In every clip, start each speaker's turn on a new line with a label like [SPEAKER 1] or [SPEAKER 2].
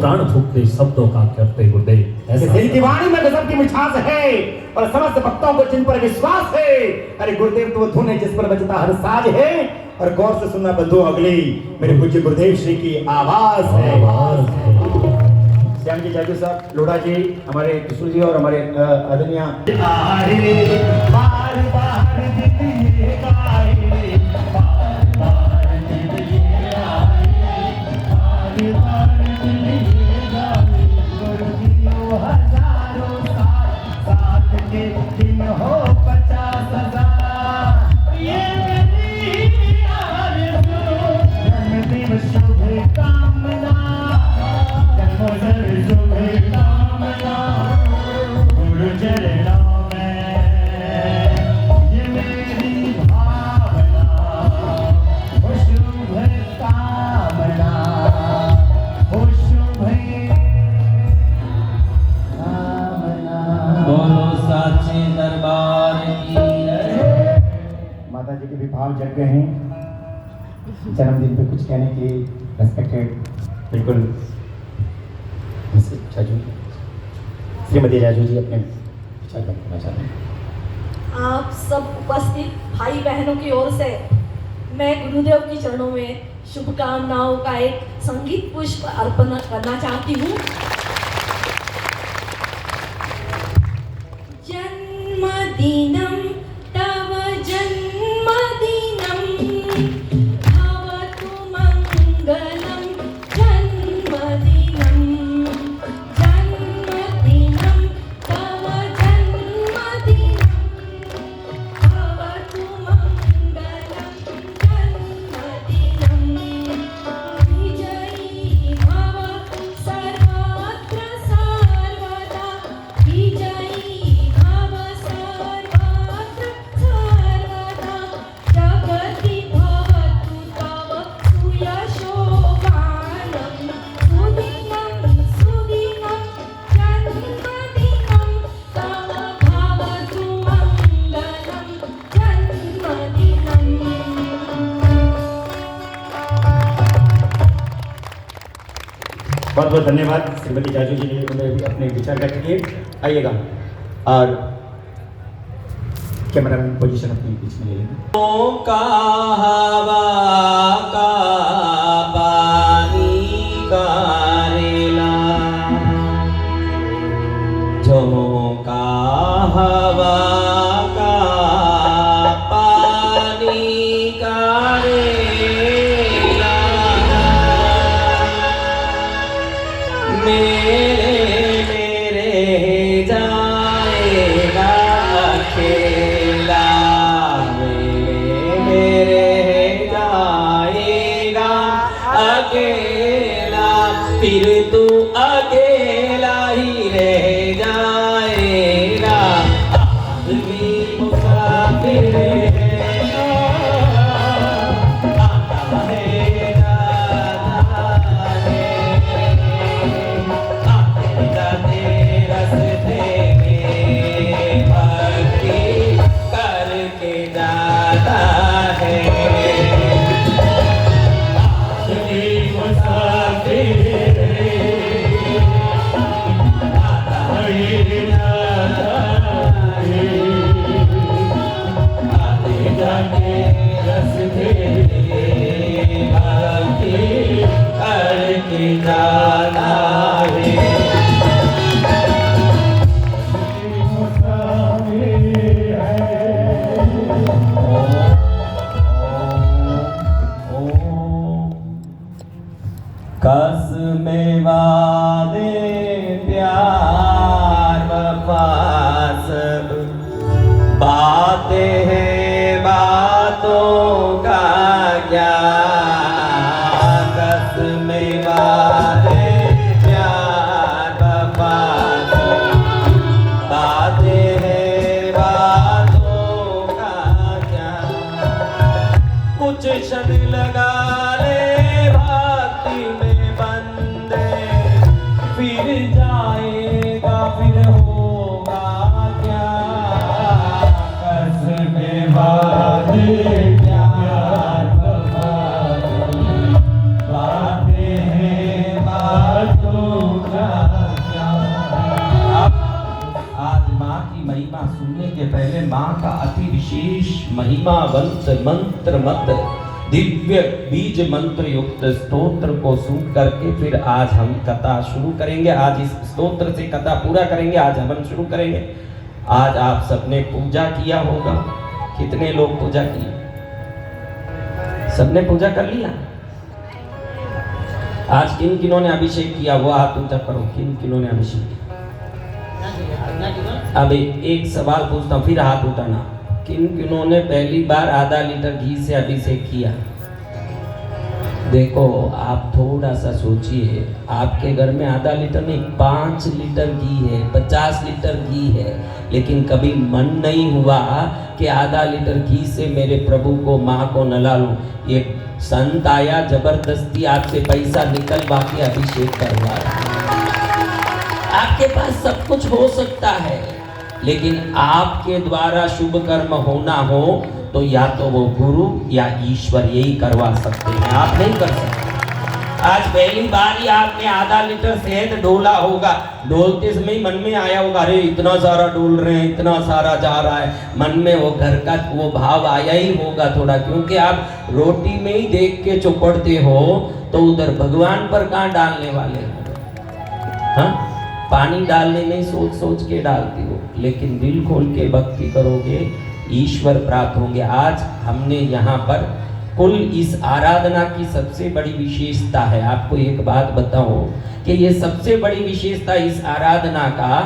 [SPEAKER 1] प्राण फूकते शब्दों का करते गुरुदेव।
[SPEAKER 2] तेरी वाणी में गजब की मिठास है और समस्त भक्तों को जिन पर विश्वास है। अरे गुरुदेव तो वो धुन है जिस पर बजता हर साज है। और गौर से सुनना बंधु अगली मेरे पूज्य गुरुदेव श्री की आवाज है। श्याम जी, जाजू साहब, लोढ़ा जी, हमारे किशोर जी और हमारे आदरणीय जग गए हैं। जन्मदिन पे कुछ कहने के लिए रेस्पेक्टेड बिल्कुल जाजू, श्रीमती जाजू जी अपने विचार व्यक्त करना चाहते हैं।
[SPEAKER 3] आप सब उपस्थित भाई बहनों की ओर से मैं गुरुदेव की चरणों में शुभकामनाओं का एक संगीत पुष्प अर्पण करना चाहती हूँ। जन्मदिनम तव जन्मदिनम भवतु मंगलम। जन्मदिनम जन्मदिनम तव जन्मदिनम भवतु मंगलम। जन्मदिनम विजयी भव सर्वत्र सर्वदा। विजयी भव सर्वत्र सर्वदा। जगति भवतु तव सुयशोगानं। सुदिनं सुदिनं जन्मदिनं तव भवतु मंगलम। जन्मदिनं
[SPEAKER 2] बहुत बहुत धन्यवाद श्रीमती जाजू जी ने उन्होंने अपने विचार व्यक्त किए। आइएगा और कैमरामैन पोजीशन अपनी बीच में ले लेंगे।
[SPEAKER 4] का हवा का पानी का रेला। झोंका हवा का पानी का रेला। मेरे जाएगा अकेला। मेरे जाएगा अकेला। फिर तू अकेला ही रह जाएगा। आदमी मुसाफिर है, आता है जाता है। आते जाते रास्ते में भक्ति करके जाता है। आदमी मुसाफिर है, आता है जाता है। आते जाते रास्ते में भक्ति करके जाता है। कसमें वादे प्यार वफा सब बातें हैं बातों का क्या। कसमें वादे प्यार वफा सब बातें हैं बातों का क्या। कुछ क्षण लगा ले भक्ति में बंदे, फिर जाएगा का क्या। आज माँ की महिमा सुनने के पहले माँ का अति विशेष महिमावंत मंत्र मत दिव्य बीज मंत्र युक्त स्तोत्र को सुन करके फिर आज हम कथा शुरू करेंगे। आज इस स्तोत्र से कथा पूरा करेंगे, आज हवन शुरू करेंगे। आज आप सबने पूजा किया होगा। कितने लोग पूजा किए? सबने पूजा कर लिया। आज किन किन्हों ने अभिषेक किया वो हाथ ऊंचा करो। किन किन्हों ने अभिषेक किया? अब एक सवाल पूछता हूँ, फिर हाथ उठाना। किन किन्हों ने पहली बार आधा लीटर घी से अभिषेक किया? देखो आप थोड़ा सा सोचिए, आपके घर में आधा लीटर नहीं 5 लीटर घी है, 50 लीटर घी है, लेकिन कभी मन नहीं हुआ कि आधा लीटर घी से मेरे प्रभु को माँ को नला लूं। ये संत आया जबरदस्ती आपसे पैसा निकलवा के अभिषेक करवा रहा। आपके पास सब कुछ हो सकता है, लेकिन आपके द्वारा शुभ कर्म होना हो तो या तो वो गुरु या ईश्वर यही करवा सकते हैं, आप नहीं कर सकते। आज पहली बार ही आपने आधा लीटर शहद डोला होगा, डोलते समय मन में आया होगा अरे इतना सारा डोल रहे हैं, इतना सारा जा रहा है, मन में वो घर का वो भाव आया ही होगा थोड़ा, क्योंकि आप रोटी में ही देख के चौपड़ते हो तो उधर भगवान पर कहाँ डालने वाले हो? हाँ, पानी डालने में सोच सोच के डालती हो, लेकिन दिल खोल के भक्ति करोगे ईश्वर प्राप्त होंगे। आज हमने यहाँ पर कुल इस आराधना की सबसे बड़ी विशेषता है, आपको एक बात बताओ कि ये सबसे बड़ी विशेषता इस आराधना का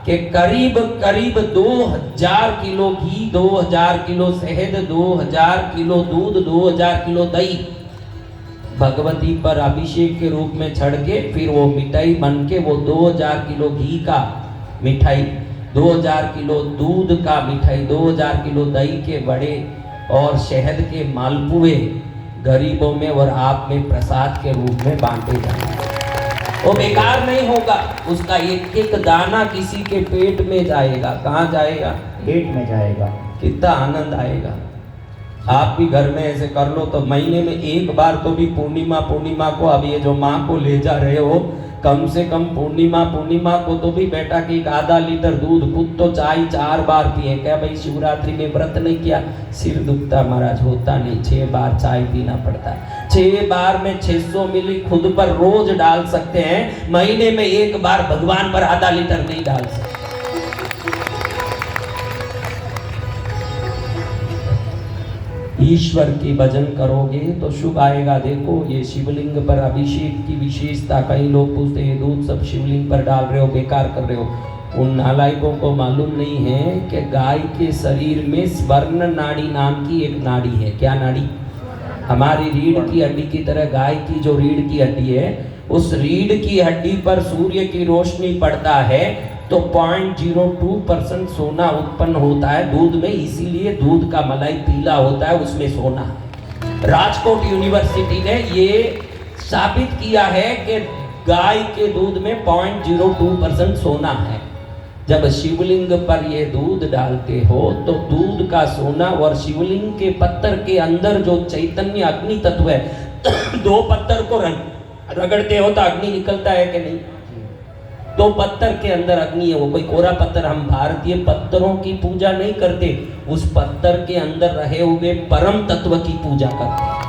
[SPEAKER 4] कि करीब करीब 2000 किलो घी, 2000 किलो शहद, 2000 किलो दूध, 2000 किलो दही भगवती पर अभिषेक के रूप में छड़ के फिर वो मिठाई बन के वो 2000 किलो घी का मिठाई, 2000 किलो दूध का मिठाई, 2000 किलो दही के बड़े और शहद के मालपुए गरीबों में और आप में प्रसाद के रूप में बांटे जाएंगे। वो बेकार नहीं होगा, उसका एक एक दाना किसी के पेट में जाएगा। कहाँ जाएगा?
[SPEAKER 2] पेट में जाएगा।
[SPEAKER 4] कितना आनंद आएगा। आप भी घर में ऐसे कर लो तो महीने में एक बार तो भी पूर्णिमा को, अब ये जो माँ को ले जा रहे हो, कम से कम पूर्णिमा को तो भी बेटा कि एक आधा लीटर दूध, खुद तो चाय 4 बार पिए। क्या भाई शिवरात्रि में व्रत नहीं किया? सिर दुखता महाराज, होता नहीं, 6 बार चाय पीना पड़ता है। 6 बार में 600 मिली खुद पर रोज डाल सकते हैं, महीने में एक बार भगवान पर आधा लीटर नहीं डाल सकते। ईश्वर की भजन करोगे तो शुभ आएगा। देखो ये शिवलिंग पर अभिषेक की विशेषता, कई लोग पूछते हैं दूध सब शिवलिंग पर डाल रहे हो, बेकार कर रहे हो। उन नालायकों को मालूम नहीं है कि गाय के शरीर में स्वर्ण नाड़ी नाम की एक नाड़ी है। क्या नाड़ी? हमारी रीढ़ की हड्डी की तरह गाय की जो रीढ़ की हड्डी है, उस रीढ़ की हड्डी पर सूर्य की रोशनी पड़ता है तो 0.02% सोना उत्पन्न होता है दूध में, इसीलिए दूध का मलाई पीला होता है, उसमें सोना है। राजकोट यूनिवर्सिटी ने ये साबित किया है कि गाय के दूध में 0.02% सोना है। जब शिवलिंग पर ये दूध डालते हो तो दूध का सोना और शिवलिंग के पत्थर के अंदर जो चैतन्य अग्नि तत्व है, 2 पत्थर को रगड़ते हो तो अग्नि निकलता है कि नहीं? 2 पत्थर के अंदर अग्नि है। वो कोई कोरा पत्थर, हम भारतीय पत्थरों की पूजा नहीं करते, उस पत्थर के अंदर रहे हुए परम तत्व की पूजा करते हैं।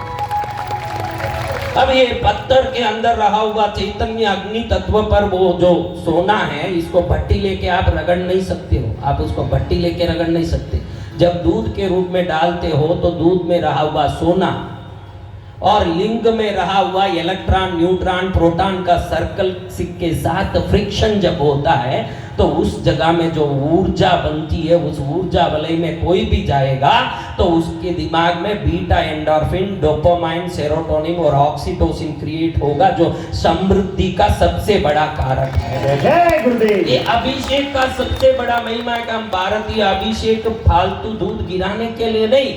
[SPEAKER 4] अब ये पत्थर के अंदर रहा हुआ चैतन्य अग्नि तत्व पर वो जो सोना है, इसको भट्टी लेके आप रगड़ नहीं सकते हो, आप उसको भट्टी लेके रगड़ नहीं सकते। जब दूध के रूप में डालते हो तो दूध में रहा हुआ सोना और लिंग में रहा हुआ इलेक्ट्रॉन, न्यूट्रॉन, प्रोटॉन का सर्कल के साथ फ्रिक्शन जब होता है तो उस जगह में जो ऊर्जा बनती है, उस ऊर्जा वलय में कोई भी जाएगा तो उसके दिमाग में बीटा एंडोर्फिन, डोपामाइन, सेरोटोनिन और ऑक्सीटोसिन क्रिएट होगा, जो समृद्धि का सबसे बड़ा कारक है।
[SPEAKER 2] जय गुरुदेव।
[SPEAKER 4] ये अभिषेक का सबसे बड़ा महिमा है कि हम भारतीय अभिषेक फालतू दूध गिराने के लिए नहीं,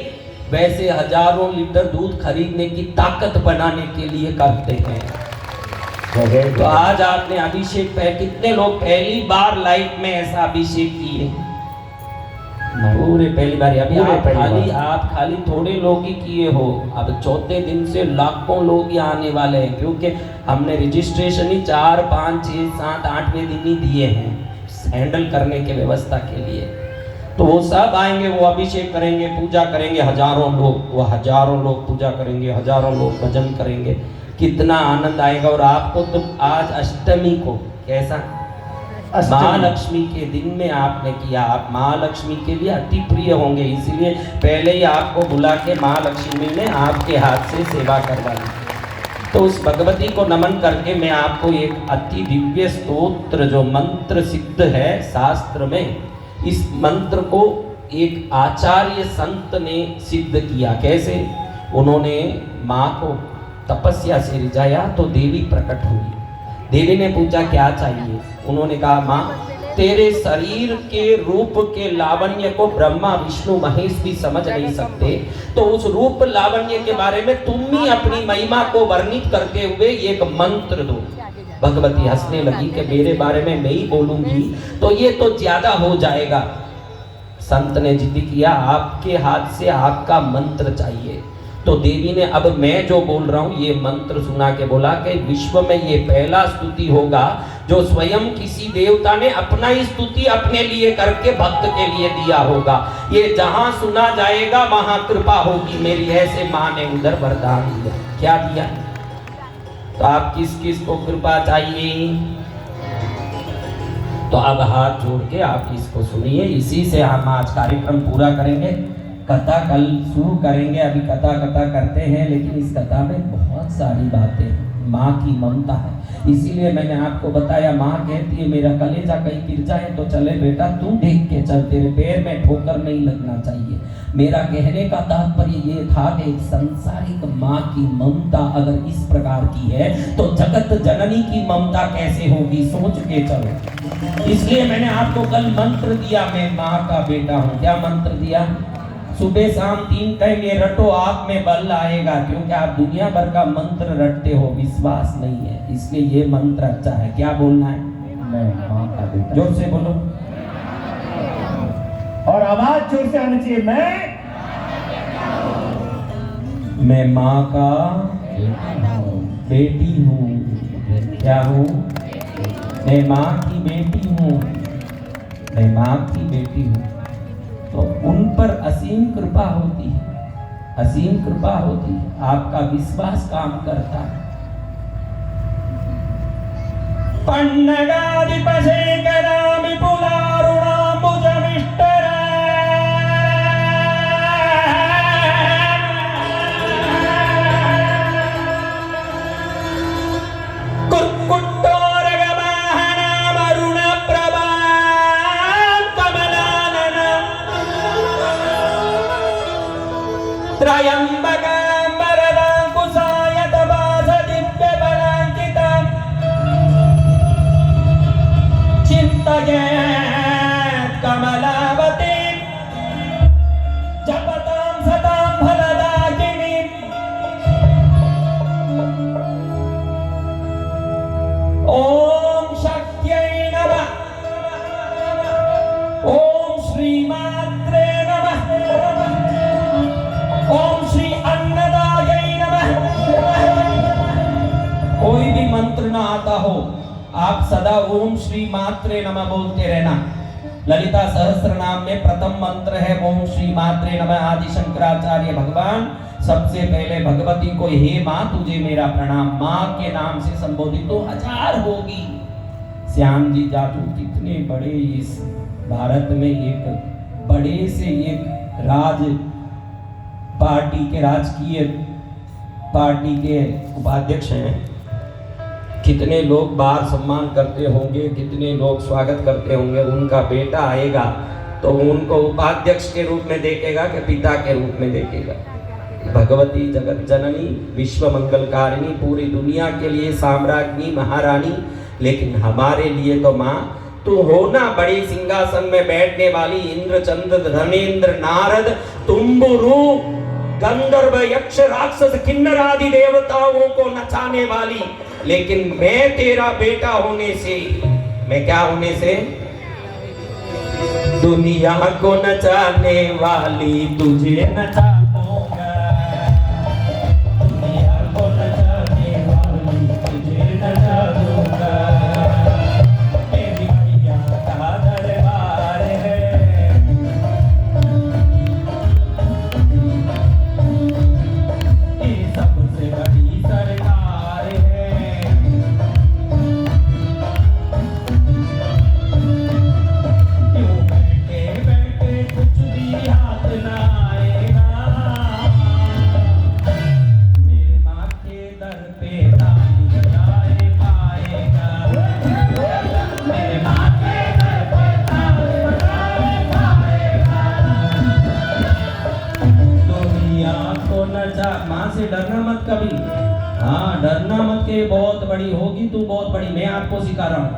[SPEAKER 4] वैसे हजारों लीटर दूध खरीदने की ताकत बनाने के लिए करते हैं। तो आज आपने अभिषेक पे, कितने लोग पहली बार लाइफ में ऐसा अभिषेक किए? पूरे पहली बार अभी
[SPEAKER 2] पूरे
[SPEAKER 4] आप
[SPEAKER 2] पहली
[SPEAKER 4] खाली
[SPEAKER 2] बार।
[SPEAKER 4] आप खाली थोड़े लोग ही किए हो, अब चौथे दिन से लाखों लोग ही आने वाले हैं, क्योंकि हमने रजिस्ट्रेशन ही 4, 5, 6, 7, 8वें दिन ही दिए हैं हैंडल करने के व्यवस्था के लिए। तो वो सब आएंगे, वो अभिषेक करेंगे, पूजा करेंगे, हजारों लोग, वो हजारों लोग पूजा करेंगे, हजारों लोग भजन करेंगे, कितना आनंद आएगा। और आपको तो आज अष्टमी को कैसा महालक्ष्मी के दिन में आपने किया, आप महालक्ष्मी के लिए अति प्रिय होंगे, इसीलिए पहले ही आपको बुला के महालक्ष्मी ने आपके हाथ से सेवा करवा दी। तो उस भगवती को नमन करके मैं आपको एक अति दिव्य स्तोत्र जो मंत्र सिद्ध है शास्त्र में, इस मंत्र को एक आचार्य संत ने सिद्ध किया। कैसे? उन्होंने माँ को तपस्या से रिझाया तो देवी प्रकट हुई। देवी ने पूछा क्या चाहिए? उन्होंने कहा माँ, तेरे शरीर के रूप के लावण्य को ब्रह्मा विष्णु महेश भी समझ नहीं सकते, तो उस रूप लावण्य के बारे में तुम ही अपनी महिमा को वर्णित करते हुए एक मंत्र दो। भगवती हंसने लगी कि मेरे बारे में मैं ही बोलूंगी तो ये तो ज्यादा हो जाएगा। संत ने जिद किया आपके हाथ से आपका मंत्र चाहिए। तो देवी ने अब मैं जो बोल रहा हूं ये मंत्र सुना के बोला कि विश्व में ये पहला स्तुति होगा जो स्वयं किसी देवता ने अपना ही स्तुति अपने लिए करके भक्त के लिए दिया होगा। ये जहां सुना जाएगा वहां कृपा होगी मेरी, ऐसे मां ने उधर वरदान दिया। क्या दिया? तो आप किस किस को कृपा चाहिए? तो अब हाथ जोड़ के आप इसको सुनिए। इसी से हम आज कार्यक्रम पूरा करेंगे। कथा कल शुरू करेंगे, अभी कथा करते हैं, लेकिन इस कथा में बहुत सारी बातें हैं। माँ की ममता है, इसीलिए मैंने आपको बताया। माँ कहती है मेरा कलेजा कहीं गिर जाए तो चले बेटा तू देख के चल, तेरे पैर में ठोकर नहीं लगना चाहिए। मेरा कहने का तात्पर्य ये था कि एक सांसारिक माँ की ममता अगर इस प्रकार की है तो जगत जननी की ममता कैसे होगी, सोच के चलो। इसलिए मैंने आपको कल मंत्र दिया, मैं माँ का बेटा हूँ। क्या मंत्र दिया? सुबह शाम 3 टाइम ये रटो, आप में बल आएगा, क्योंकि आप दुनिया भर का मंत्र रटते हो, विश्वास नहीं है, इसलिए ये मंत्र अच्छा है। क्या बोलना है?
[SPEAKER 2] मैं माँ का बेटा।
[SPEAKER 4] जोर से बोलो
[SPEAKER 2] और आवाज जोर से आनी चाहिए।
[SPEAKER 4] मैं माँ का बेटी हूँ। क्या हूँ? मैं माँ की बेटी हूँ। मैं माँ की बेटी हूँ। तो उन पर असीम कृपा होती है, असीम कृपा होती है। आपका विश्वास काम करता है। पन्नगादि पशेकरामि पुलारुणाम्बुजमिष्टरा त्रयंबकं वरदां कुशायतवासदिव्यबलाङ्कितं चिन्तयेत् कमलावतीं जपतां सतां फलदायिनीम्। ॐ शक्त्यै नमः। ॐ श्रीमात्रे नमः। ओम श्री अन्नदायै नमः। कोई भी मंत्र ना आता हो, आप सदा ओम श्री मात्रे नमः बोलते रहना। ललिता सहस्त्र नाम में प्रथम मंत्र है ओम श्री मात्रे नमः। आदि शंकराचार्य भगवान सबसे पहले भगवती को हे माँ तुझे मेरा प्रणाम, माँ के नाम से संबोधित तो 1000 होगी। श्याम जी जादू कितने बड़े इस भारत में एक बड़े से एक राज पार्टी के राजकीय पार्टी के उपाध्यक्ष हैं। कितने लोग बाहर सम्मान करते होंगे, कितने लोग स्वागत करते होंगे। उनका बेटा आएगा तो उनको उपाध्यक्ष के रूप में देखेगा कि पिता के रूप में देखेगा। भगवती जगत जननी विश्व मंगलकारिणी, पूरी दुनिया के लिए साम्राज्ञी महारानी, लेकिन हमारे लिए तो माँ तू हो ना बड़े सिंहासन में बैठने वाली, इंद्र चंद्र धर्मेंद्र नारद तुम्बुरु गंधर्व यक्ष राक्षस किन्नर आदि देवताओं को नचाने वाली। लेकिन मैं तेरा बेटा होने से, मैं क्या होने से? दुनिया को नचाने वाली तुझे नचाऊंगा, दुनिया को नचाने वाली तुझे नचा दूंगा। मेरी मैया का दरबार है, ये सबसे बड़ी सरकार है। क्यों बैठे बैठे कुछ भी हाथ ना आएगा, मेरे माँ के दर पे ताली बजाए पाएगा, मेरे माँ के दर पे ताली बजाए पाएगा। दुनिया को नचा, माँ से डरना मत कभी, हाँ डरना मत के बहुत बड़ी होगी तू, बहुत बड़ी, मैं आपको सिखा रहा हूँ।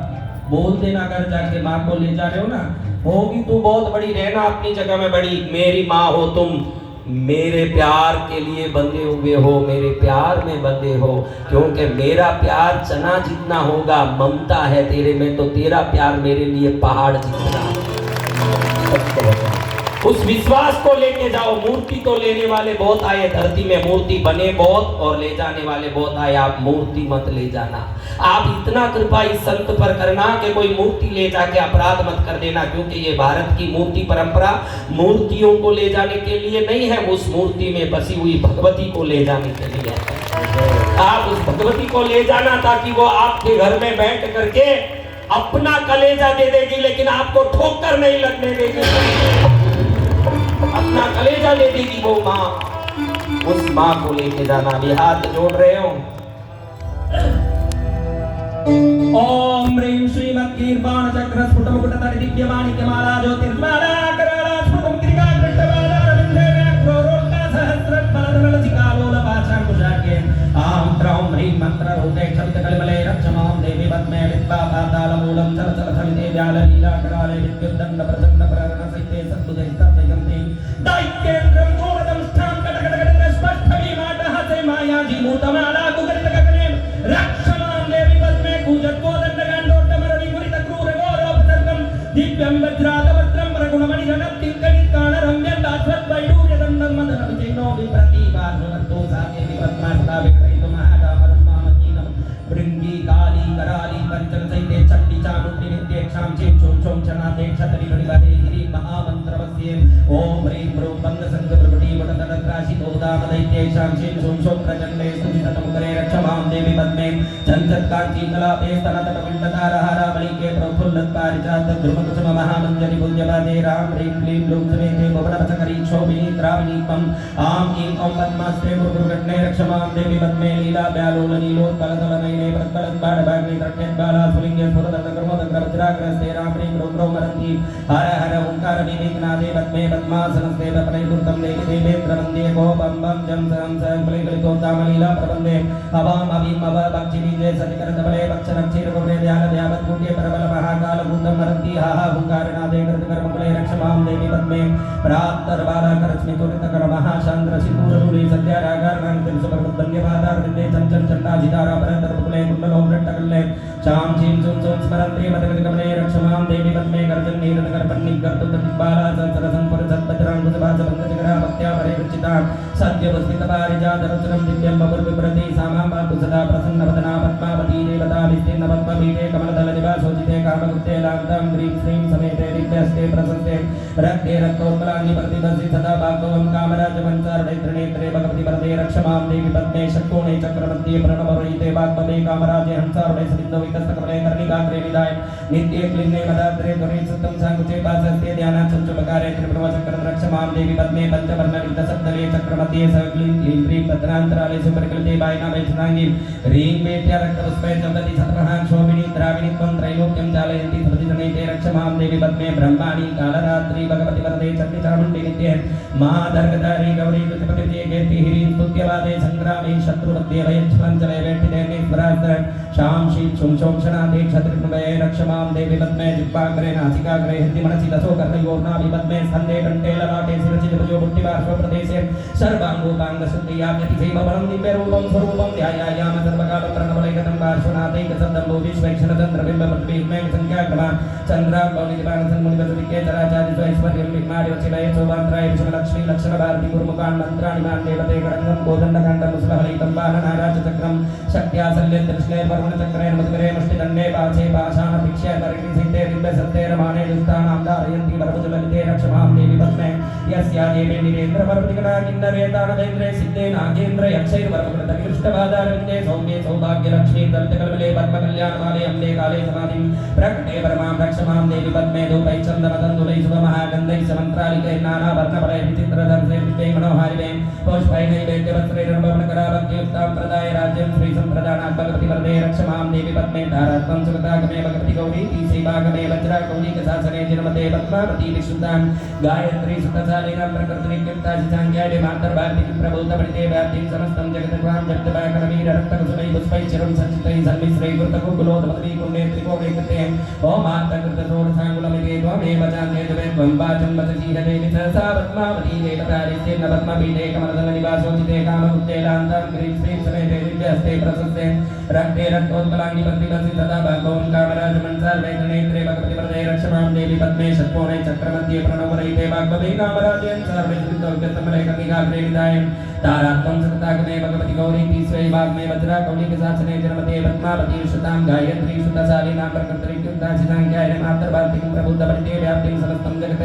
[SPEAKER 4] बोल देना अगर जाके माँ को ले जा रहे हो ना, होगी तू बहुत बड़ी, रहना अपनी जगह में बड़ी। मेरी माँ हो तुम, मेरे प्यार के लिए बंधे हुए हो, मेरे प्यार में बंधे हो, क्योंकि मेरा प्यार चना जितना होगा, ममता है तेरे में तो तेरा प्यार मेरे लिए पहाड़ जितना है। उस विश्वास को लेके जाओ। मूर्ति तो लेने वाले बहुत आए धरती में, मूर्ति बने बहुत और ले जाने वाले बहुत आए, आप मूर्ति मत ले जाना। आप इतना कृपा इस संत पर करना कि कोई मूर्ति ले जाके अपराध मत कर देना, क्योंकि ये भारत की मूर्ति परंपरा मूर्तियों को ले जाने के लिए नहीं है, उस मूर्ति में बसी हुई भगवती को ले जाने के लिए है। आप उस भगवती को ले जाना ताकि वो आपके घर में बैठ करके अपना कलेजा दे देगी, लेकिन आपको ठोकर नहीं लगने देगी, अपना कलेजा ले देगी वो माँ। उस माँ को लेके जाना। अभी हाथ जोड़ रहे हो। ओम ह्रीं श्रीमद्गीर्वाण चक्र स्फुट मुकुट तट दिव्यमाणिक माला ज्योतिर्माला कराला स्फुट मुक्तिका कृष्णवाला रविंद्र व्याघ्रो रोटा सहस्र फलधवल चिकालोल पाशांकुशाख्ये आम त्रौं ह्रीं मंत्र रूपे क्षपित कलिमले रक्षमां देवी पद्मे लिप्पा पाताल मूलं चल चल चलिते व्याल लीला कराले विद्युद्दंड प्रचंड प्ररण सहिते सद्बुद्धे तत्तयन्ति दैत्येन्द्रं मूलदं स्थां कटकटकट स्पष्टमी माटः से माया जी मूतमाला कुकरित गगने रक्षमां देवी पद्मे कूजत् कोदंड गांडोट्टमरणि मुरित क्रूर गौरवपसर्गं दिव्यं वज्रातवज्रं प्रगुणमणिगणं तिङ्कणित्काणरं व्यन्दाश्वत् वैडूर्यदण्डं मदन विजयिनो विप्रतिभानुवत्तो साकेति पद्मासदा विक्रयितु महाकामरं मामकीनं भृङ्गी काली कराली पंचन सहिते चण्डी चामुण्डी नित्येक्षां चें चों चों चनाते क्षतरि परिवहे ह्रीं महामन्त्रवस्ये ओम ह्रीं ब्रूं बन्धसङ्ग प्रकटी वटतटत्राशितो दामदैत्येक्षां चें चों चों प्रचण्डे स्तुतितमुकरे रक्षमां देवी पद्मे चञ्चत्कान्ति कलापे स्तनतटपिण्डतारहारामणिके प्रफुल्लत्पारिजात ध्रुवकुसुम महामञ्जरि पूज्यपादे राम ह्रीं क्लीं ब्लूं समेते भुवनपथकरी क्षोभिनी द्राविणीत्वम् आं ईं औं पद्मास्ते मुर्गुर्गण्णे रक्षमां देवी पद्मे लीला व्यालोलनीलोत्पलतलनयने प्रत्पलद्बाणभाग्ने तट्यद्बाला स्फुलिङ्गे स्फुरदग्रमोदग्रवज्राग्रस्ते राम ह्रीं ब्रूं ब्रौं मरन्ति हर हर ओंकार विवेकनादे पद्मे पद्मासनस्ते पपनैर्वृतं देवी देवेन्द्रवन्दे गो बं बं जं सं सं क्लिक्लितो दामलीला प्रबन्धे अवाम अवीम अव भक्तिबीजे सतिकरतबले भक्षरक्षीरगुणे ध्यानध्यावत्कुट्ये परबल महाकालभूतं मरन्ति हा हा हुङ्कारनादे कृतकर्मकुले रक्षमां देवी पद्मे प्राप्तर्बालकरस्मितुरितकर महाशान्द्रसिन्दूरधूली सत्यारागार्णान्तिं सुप्रबुद्धन्यपादार्विन्दे चञ्चल चण्डाजितारा परन्तर्कुले कुण्डलों रट्टकल्ले चां चीं चुं चुं स्मरन्ते मदगजगमने रक्षमां देवी पद्मे गर्जन्नीरतकर्पण्निगर्तुतद्बाला सत्सरसंपुरसत्पतिराङ्कुशभासपङ्कजगरा भक्त्या परिवृचिता सद्यवस्मितपारिजातरुचरं दिव्यं बपुर्विप्रति सामां पातु सदा प्रसन्नवदना पद्मावती देवता विस्तीर्ण पद्मपीठे कमलदलनिवासोचिते कामगुप्ते लान्तां ह्रीं श्रीं समेते दिव्यस्ते प्रशस्ते रक्ते रक्तोत्पलानि प्रतिभसि सदा भागवं कामराजमञ्चारणे त्रिनेत्रे भगवति वरदे रक्षमां देवी पद्मे षट्कोणे चक्रमध्ये प्रणवरहिते वाग्भवे कामराजे हंसारुणे सविन्दो विकस्तकमले कर्णिकाग्रे निधाय नित्ये क्लिन्ने मदाद्रे ध्वनि सत्तं सांकुचे पासस्ते ध्यानाचंचुपकारे त्रिपुरवचक्रं रक्षमां देवी पद्मे पंचवर्णविद्धसप्तले चक्रमध्ये स क्लीं क्लीं क्लीं पत्रान्तराले सुपरिकृते वायना वैष्णाङ्गी ह्रीं वेट्या रक्तपुष्पे चन्दति सतमहां शोभिनी द्राविणी त्वं त्रैलोक्यं चालयन्ति सपतितनैते रक्षमां देवी पद्मे ब्रह्माणि कालरात्रि भगवति वरदे चण्डी चामुण्डी नित्ये
[SPEAKER 5] माधर्गधारी गौरी कृतिपति कीर्ति हिरी स्तुत्यवादे संग्रामे शत्रुमध्ये वयच्छलं चले वेठिते निस्वरास्त्र शाम शीत शुं शोक्षणादे क्षत्रिनवये रक्षमां देवी पद्मे जिह्वाग्रे नासिकाग्रे हृदि मनसि दशो कर्णयोर्नाभि पद्मे स्कन्धे कण्ठे ललाटे शिरसि भुजो मुट्टिपार्श्वप्रदेशे सर्वाङ्गोपाङ्गशुद्धियाज्ञति सेवबलं दिव्यरूपं स्वरूपं ध्यायायाम सर्वकालं प्रणवलैकतं पार्श्वनाथैकशब्दं भूविश्वैक्षणचन्द्रबिम्बपद्मेमेव संख्याक्रमान् चन्द्राम्बौनिदिपानसन्मुनिवसुविज्ञे चराचार्यस्वैश्वर्यं विघ्नादिवचिलये शोभान्त्राय विषमलक्ष्मी लक्षणभारती गुरुमुखान् मन्त्राणि मान् देवते करङ्गं कोदण्डकाण्डं मुसलहलितं बाणनाराजचक्रं शक्त्यासल्यन्दृश्लेर्वर्मणचक्रेण मधुकरे मुष्टिदण्डे पाशे पाषाणभिक्ष्ये परिणिसिते दिव्यसत्ते रमाणे दुष्टानां धारयन्ति वरभुजललिते रक्षमां देवी पद्मे यस्या देवी निरेन्द्रपर्वतिकटा किन्नरेतानवेन्द्रे सिद्धे नागेन्द्र यक्षैर्वरमकृतकृष्टबाधारविन्दे सौम्ये सौभाग्यलक्ष्मी दलितकल्मले पद्मकल्याणमाले अम्बे काले समाधिं प्रकटे परमां रक्षमां देवी पद्मे धूपैश्चन्दनतन्दुलै शुभमहागन्धैः समन्त्रालिकैः नानावर्णफलैः विचित्रदर्शैः दिव्यै मनोहारिणैः पुष्पैनैवेद्यवस्त्रैर्नवनकराभक्तियुक्तां प्रदाय राज्यं श्रीसम्प्रदानात् भगवति वरदे रक्षमां देवी पद्मे धारात्मं सुगतागमे भगवति गौरी सेवागमे वज्राकौलिकशासने जन्मते पद्मावती विशुद्धां गायत्री सुतशालिनां प्रकृतिनित्यक्ताशिसाङ्ख्याय मातर्भारती प्रभूतपणिते व्याप्तिं समस्तं जगद्वां जगद्भाकरवीर रक्तकुसुमै पुष्पैः चिरं सञ्चितैः सन्मिश्रैः कृतकुकुलोदमती पुण्ये त्रिकोणे कृते ओम आत्मकृतसोरसाङ्गुलमिते त्वमेव चान्ते जवे त्वं वाचं वचसीहदेवि सहसा पद्मावती देवतारिस्ते न पद्मपीठे कमलदलनिवासोचिते कामकुत्तेलान्तां ग्रीं श्रीं समेते दिव्यहस्ते प्रशस्ते रक्ते रक्तोत्पलाङ्गि पद्मिवसि सदा भगवन् कामराजमन्सार्वैतनेत्रे भगवति वरदे रक्षमां देवी पद्मे षट्कोणे चक्रमध्ये प्रणवरहिते भागवते कामराजेन सर्वे श्रुतौक्यस्तमले कनिकाग्रे निधाय तारात्मं सततागमे भगवति गौरी तीस्वै भागमे वज्राकौलिकशासने जन्मते पद्मावती सुतां गायत्री सुतशालिनां प्रकृतिनित्यक्ताशिसाङ्ख्याय मातर्भारतीं प्रबुद्धपणिते व्याप्तिं समस्तं जगत्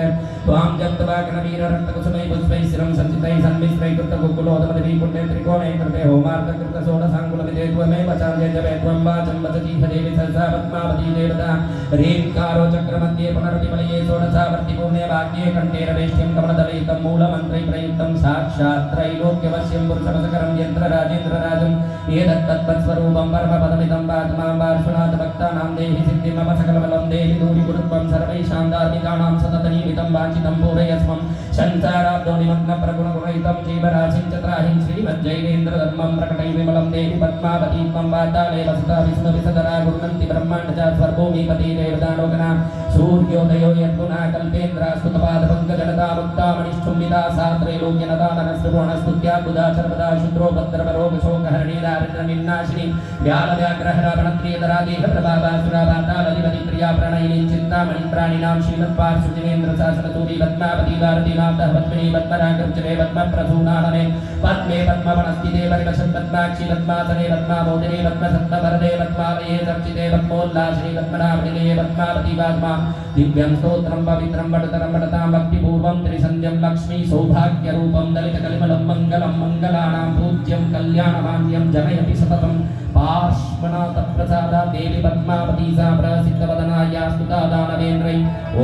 [SPEAKER 5] त्वां जप्त्वा कनवीर रक्तकुसुमै पुष्पैः शिरं सञ्चितैः सन्मिश्रैः कृतकुकुलोदमती पुण्ये त्रिकोणे कृते होमार्थकृतसोडसाङ्गुलमिते त्वमेव चान्ते जवे त्वं वाचं वचसीहदेवि सहसा पद्मावती देवता ह्रीङ्कारो चक्रमध्ये पुनरतिमलये षोडशावर्ति पुण्ये वाक्ये कण्ठे रवेष्ट्यं कमलदलयुतं मूलमन्त्रै प्रयुक्तं साक्षात् त्रैलोक्यवश्यं पुरुषमसकरं यन्त्रराजेन्द्रराजं एतत्तत्त्वस्वरूपं परमपदमिदं वात्मां पार्श्वनाथभक्तानां देहि सिद्धिमम सकलबलं देहि दूरीकुरुत्वं सर्वैषां धार्मिकाणां सततनिमितं वाञ्छितं पूरयस्वं संसाराब्दो निमग्नप्रगुणगुणयुतं जीवराशिं च त्राहिं श्रीमज्जैनेन्द्रधर्मं प्रकटै विमलं देहि पद्मावती त्वं वाताले वसुता विष्णुविसदरा गुरुनन्ति ब्रह्माण्ड स्वर्भूमिपति देवतालोकना सूर्योदयो यद्गुणा कल्पेन्द्रास्तुतपादपङ्कजनता मुक्तामणिश्चुम्बिता सात्रैलोक्यनदाननस्त्रिभुवनस्तुत्या बुधा सर्वदा शुद्रोपद्रवरोगशोकहरणी दारिद्र्यनिर्नाशिनी व्यालव्याघ्रहरावणत्रियधरा देहप्रभावासुरावातालधिपति प्रिया प्रणयिनी चिन्तामणि प्राणिनां श्रीमत्पार्श्वजिनेन्द्रशासनसूरी पद्मावती भारतीनाथः पद्मिनी पद्मरागर्जने पद्मप्रसूनानने पद्मे पद्मवनस्थिते परिवशन् पद्माक्षि पद्मासने पद्मामोदिने पद्मसप्तवरदे पद्मालये चर्चिते पद्मोल्लासिनी पद्मनाभनिलये पद्मावती पद्मा दिव्यं स्तोत्रं पवित्रं वटतरं वटतां भक्तिपूर्वं त्रिसन्ध्यं लक्ष्मी सौभाग्यरूपं दलितकलिमलं मङ्गलं मङ्गलानां पूज्यं कल्याणमान्यं जनयति सततं पार्श्वनाथप्रसादा देवी पद्मावती सा प्रसिद्धवदनाया स्तुता दानवेन्द्रै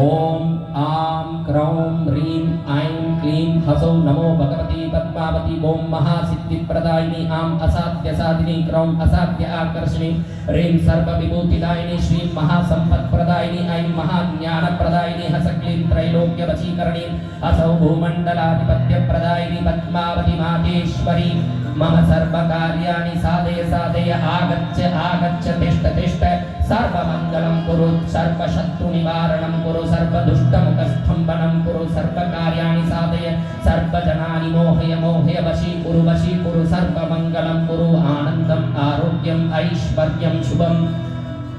[SPEAKER 5] ॐ आं क्रौं ह्रीं ऐं क्लीं हसौ नमो भगवती पद्मावती ॐ महासिद्धिप्रदायिनी आं असाध्यसाधिनी क्रौं असाध्य आकर्षिणी ह्रीं सर्वविभूतिदायिनी श्रीं महासम्पत्प्रदायिनी ऐं महाज्ञानप्रदायिनी हसक्लीं त्रैलोक्यवशीकरणी असौ भूमण्डलाधिपत्यप्रदायिनी पद्मावती मातेश्वरी मम सर्वकार्याणि साधय साधय आगच्छ आगच्छ तिष्ठ तिष्ठ सर्वमङ्गलं कुरु सर्वशत्रुनिवारणं कुरु सर्वदुष्टमुखस्तम्भनं कुरु सर्वकार्याणि साधय सर्वजनानि मोहय मोहय वशी कुरु सर्वमङ्गलं कुरु आनन्दम् आरोग्यम् ऐश्वर्यं शुभं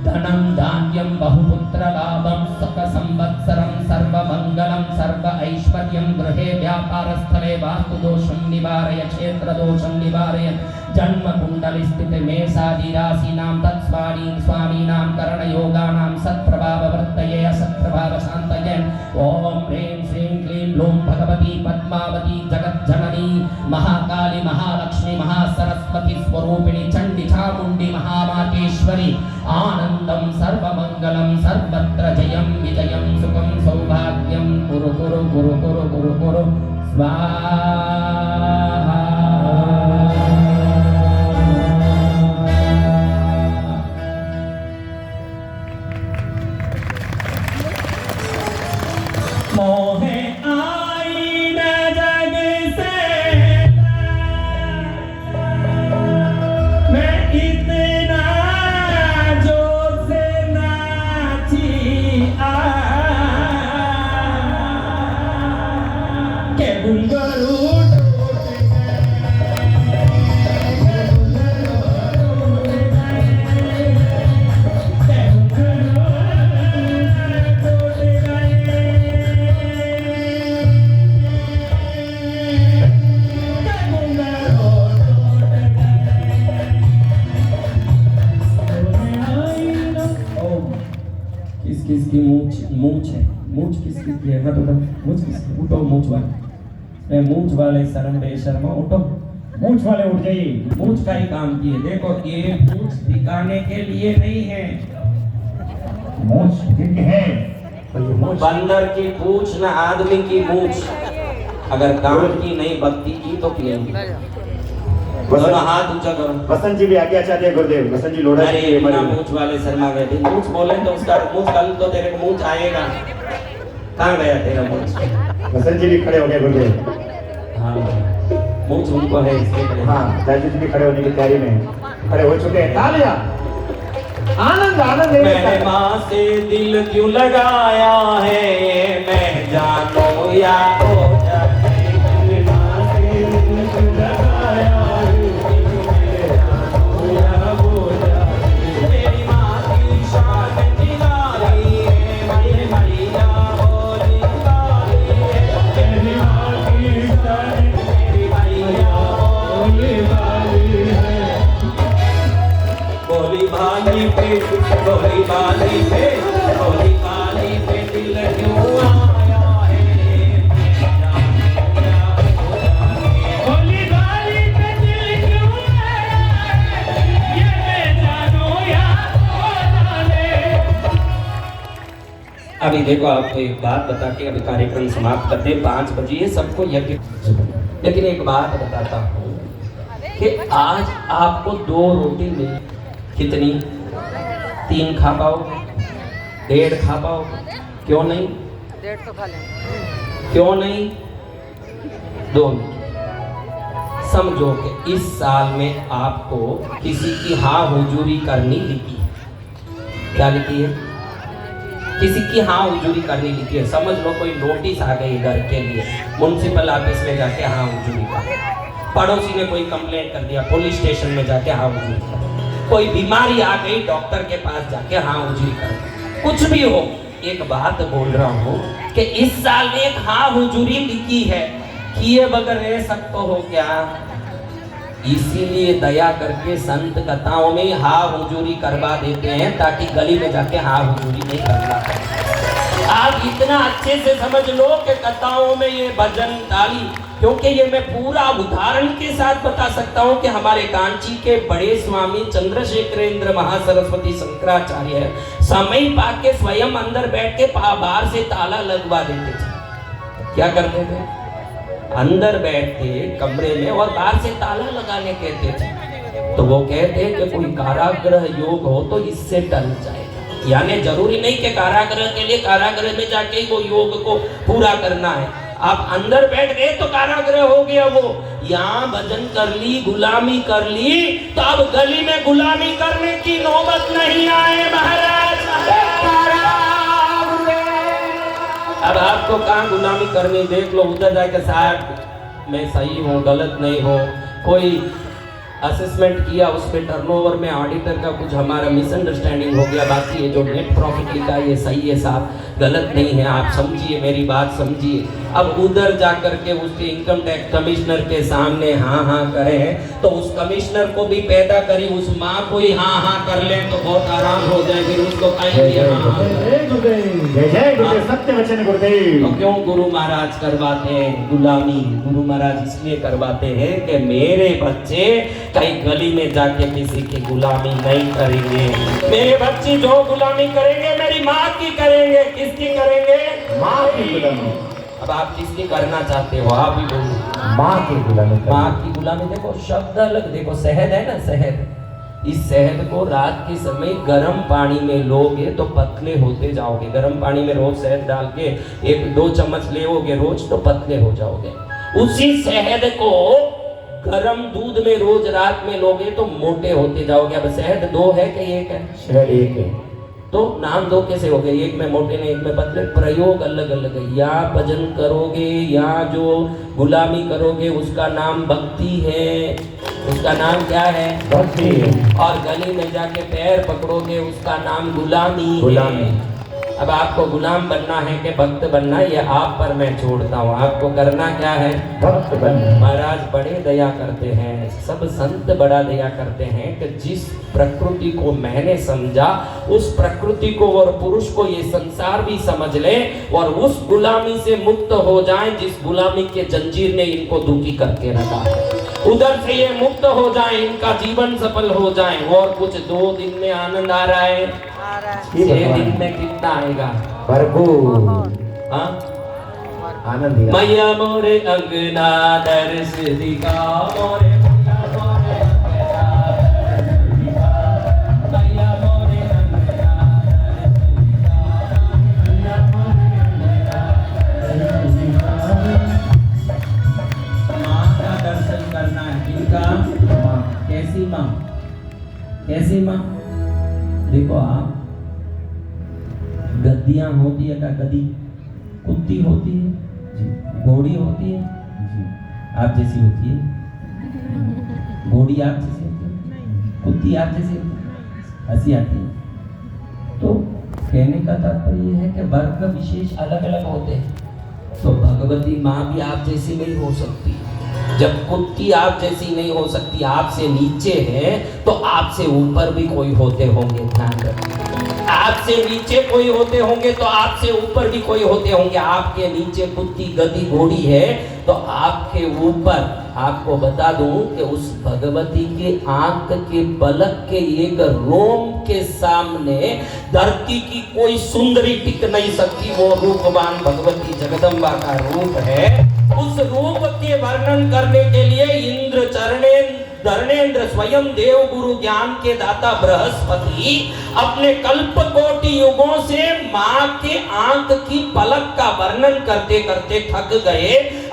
[SPEAKER 5] धनं धान्यं बहुपुत्रलाभं सुखसंवत्सरं सर्वमङ्गलं सर्व ऐश्वर्यं गृहे व्यापारस्थले वास्तुदोषं निवारय क्षेत्रदोषं निवारय जन्मकुण्डलिस्थिते मेषादिराशीनां तत्स्वामीनां करणयोगानां सत्प्रभाववर्तये असत्प्रभावशान्तये ॐ ह्रीं श्रीं क्लीं लूं भगवती पद्मावती जगज्जननी महाकाली महालक्ष्मी महासरस्वती स्वरूपिणी चण्डी चामुण्डी महामातेश्वरी आनन्दं सर्वमङ्गलं सर्वत्र जयं विजयं सुखं सौभाग्यं कुरु कुरु कुरु कुरु कुरु कुरु स्वाहा मोहे आई न जाए किस किस की मूछ है? मूछ किसकी की है? मत उठो, मूछ किसकी? उठो मूछ वाले, मूछ वाले शर्म बेशर्मा उठो,
[SPEAKER 2] मूछ वाले उठ जाइए।
[SPEAKER 5] मूछ का ही काम किए। देखो ये मूछ दिखाने के लिए नहीं है,
[SPEAKER 2] मूछ किनकी है?
[SPEAKER 5] बंदर की पूछ ना आदमी की मूछ। अगर काम की नहीं भक्ति की तो क्यों? दोनों हाथ ऊंचा करो।
[SPEAKER 2] बसंत जी भी आज्ञा चाहते हैं गुरुदेव। बसंत जी लोढ़ा
[SPEAKER 5] अरे
[SPEAKER 2] जी
[SPEAKER 5] बिना मूछ वाले शर्मा गए थे। मूछ बोले तो उसका मूछ, कल तो तेरे को मूछ आएगा। कहाँ गया तेरा मूछ?
[SPEAKER 2] बसंत जी भी खड़े हो गए गुरुदेव।
[SPEAKER 5] हाँ मूछ उनको है इसके लिए।
[SPEAKER 2] हाँ जयजी जी भी खड़े होने की तैयारी में खड़े हो चुके हैं। तालियां, आनंद आनंद।
[SPEAKER 5] मैंने माँ से दिल क्यों लगाया है, मैं जानू या हो जाए। मैंने माँ से दिल क्यों लगाया है, मैं जानू या हो जाए। मेरी माँ की शान निराली है, मेरी मैया बोली वाली है। मेरी माँ की शान, मेरी मैया बोली वाली है। बोली भाली पे, बोली बाली पे, बोली बाली पे दिल क्यों आया है, बोली बाली पे दिल क्यों आया है, ये मैं जानू या हो जाने। अभी देखो आपको एक बात बता के अभी कार्यक्रम समाप्त करते हैं। 5 बजे सबको यज्ञ। लेकिन एक बात बताता हूँ कि आज आपको 2 रोटी मिली, कितनी? 3 खा पाओगे? 1.5 खा पाओगे? क्यों नहीं?
[SPEAKER 6] 1.5 तो खा लेंगे।
[SPEAKER 5] क्यों नहीं? 2 समझो कि इस साल में आपको किसी की हाँ हुजूरी करनी लिखी है। क्या लिखी है? किसी की हाँ हुजूरी करनी लिखी है। समझ लो कोई नोटिस आ गई घर के लिए, म्युनिसिपल ऑफिस में जाके हाँ हुजूरी कर। पड़ोसी ने कोई कंप्लेंट कर दिया, पुलिस स्टेशन में जाके हाँ हुजूरी कर। कोई बीमारी आ गई, डॉक्टर के पास जाके हाँ हुजूरी कर। कुछ भी हो, एक बात बोल रहा हूँ कि इस साल में एक हाँ हुजूरी लिखी है, किए बगैर रह सकते हो क्या? इसीलिए दया करके संत कथाओं में हाँ हुजूरी करवा देते हैं, ताकि गली में जाके हाँ हुजूरी नहीं करना पड़े। आप इतना अच्छे से समझ लो कि कथाओं में ये भजन ताली, क्योंकि ये मैं पूरा उदाहरण के साथ बता सकता हूँ कि हमारे कांची के बड़े स्वामी चंद्रशेखरेंद्र महासरस्वती शंकराचार्य समय पाके स्वयं अंदर बैठ के बाहर से ताला लगवा देते थे। क्या करते थे? अंदर बैठ के कमरे में और बाहर से ताला लगाने कहते थे। तो वो कहते कि कोई कारागृह योग हो तो इससे टल जाएगा। यानी जरूरी नहीं कि कारागृह के लिए कारागृह में जाके ही वो योग को पूरा करना है। आप अंदर बैठ गए तो कारागृह हो गया वो। यहाँ भजन कर ली, गुलामी कर ली, तो अब गली में गुलामी करने की नौबत नहीं आए महाराज। अब आपको कहाँ गुलामी करनी, देख लो उधर जाके साहब मैं सही हूँ गलत नहीं हूँ। कोई असेसमेंट किया, उसमें टर्नओवर में ऑडिटर का कुछ हमारा मिसअंडरस्टैंडिंग हो गया, बाकी ये जो नेट प्रॉफिट लिखा है ये सही है साहब, गलत नहीं है, आप समझिए मेरी बात समझिए। अब उधर जा करके उसके इनकम टैक्स कमिश्नर के सामने हाँ हाँ करें तो उस कमिश्नर को भी पैदा करी, उस माँ को ही हाँ हाँ कर ले तो बहुत आराम हो जाए। फिर उसको कहेंगे हाँ
[SPEAKER 2] सत्य वचन गुरुदेव।
[SPEAKER 5] तो क्यों गुरु महाराज करवाते हैं गुलामी? गुरु महाराज इसलिए करवाते हैं कि मेरे बच्चे कहीं गली में जाके किसी की गुलामी नहीं करेंगे। मेरे बच्चे जो गुलामी करेंगे मेरी माँ की करेंगे। किसकी करेंगे?
[SPEAKER 2] माँ की गुलामी।
[SPEAKER 5] अब आप किसकी करना चाहते हो? आप ही बोलो।
[SPEAKER 2] माँ की गुलामी।
[SPEAKER 5] माँ की गुलामी। देखो शब्द अलग, देखो शहद है ना, शहद, इस शहद को रात के समय गर्म पानी में लोगे तो पतले होते जाओगे। गर्म पानी में रोज शहद डाल के 1-2 चम्मच लेओगे रोज तो पतले हो जाओगे। उसी शहद को गर्म दूध में रोज रात में लोगे तो मोटे होते जाओगे। अब शहद 2 है कि 1 है?
[SPEAKER 2] शहद 1 है।
[SPEAKER 5] तो नाम 2 कैसे हो गए? एक में मोटे ने एक में पतले, प्रयोग अलग अलग है। या भजन करोगे या जो गुलामी करोगे उसका नाम भक्ति है। उसका नाम क्या है?
[SPEAKER 2] भक्ति है।
[SPEAKER 5] और गली में जाके पैर पकड़ोगे उसका नाम गुलामी है।
[SPEAKER 4] अब आपको गुलाम बनना है कि भक्त बनना, ये आप पर मैं छोड़ता हूँ। आपको करना क्या है?
[SPEAKER 2] भक्त बनना।
[SPEAKER 4] महाराज बड़े दया करते हैं, सब संत बड़ा दया करते हैं कि जिस प्रकृति को मैंने समझा उस प्रकृति को और पुरुष को ये संसार भी समझ ले और उस गुलामी से मुक्त हो जाएं जिस गुलामी के जंजीर ने इनको दुखी करके रखा है। उधर से ये मुक्त हो जाएं, इनका जीवन सफल हो जाए। और कुछ 2 दिन में आनंद आ रहा है, 6 दिन में कितना आएगा?
[SPEAKER 2] भरपूर
[SPEAKER 4] हाँ?
[SPEAKER 2] आनंद ही आनंद।
[SPEAKER 4] मैया मोरे अंगना दर्श दिखा, मोरे मैया मोरे अंगना दर्श दिखा, मैया मोरे अंगना दर्श दिखा, मैया मोरे अंगना दर्श दिखा। माँ का दर्शन करना है। किनका? कैसी माँ? कैसी माँ? देखो आप, गद्दियां होती है क्या? गद्दी कुत्ती होती है जी, घोड़ी होती है जी, आप जैसी होती है। घोड़ी आप जैसी होती है, कुत्ती आप जैसी होती है, हंसी आती है। तो कहने का तात्पर्य यह है कि वर्ग विशेष अलग अलग होते हैं। तो भगवती माँ भी आप जैसी नहीं हो सकती। जब कुत्ती आप जैसी नहीं हो सकती, आपसे नीचे है, तो आपसे ऊपर भी कोई होते होंगे। ध्यान रखिए, आपसे नीचे कोई होते होंगे तो आपसे ऊपर भी कोई होते होंगे। आपके नीचे कुत्ती गधी घोड़ी है तो आपके ऊपर, आपको बता दूं कि उस भगवती के आंख के पलक के एक रोम के सामने धरती की कोई सुंदरी टिक नहीं सकती। वो रूपवान भगवती जगदम्बा का रूप है। उस रूप के वर्णन करने के लिए इंद्र धरणेन्द्र स्वयं देव गुरु ज्ञान के दाता बृहस्पति अपने कल्प कोटि युगों से माँ के आंख की पलक का वर्णन करते करते थक गए।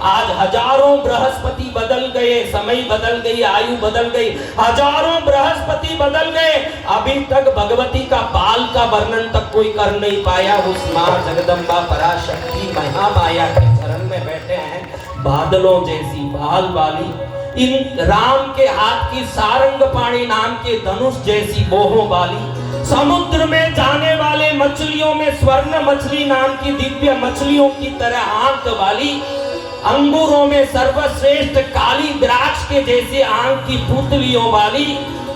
[SPEAKER 4] आज हजारों बृहस्पति बदल गए, समय बदल गई, आयु बदल गई, हजारों बृहस्पति बदल गए, अभी तक भगवती का बाल का वर्णन तक कोई कर नहीं पाया। उस माँ जगदम्बा पराशक्ति महामाया के चरण में बैठे हैं, बादलों जैसी बाल वाली, इन राम के हाथ की सारंग पाणी नाम के धनुष जैसी बोहों वाली, समुद्र में जाने वाले मछलियों में स्वर्ण मछली नाम की दिव्य मछलियों की तरह आंख वाली, अंगूरों में सर्वश्रेष्ठ काली द्राक्ष के जैसे आंख की पुतलियों वाली,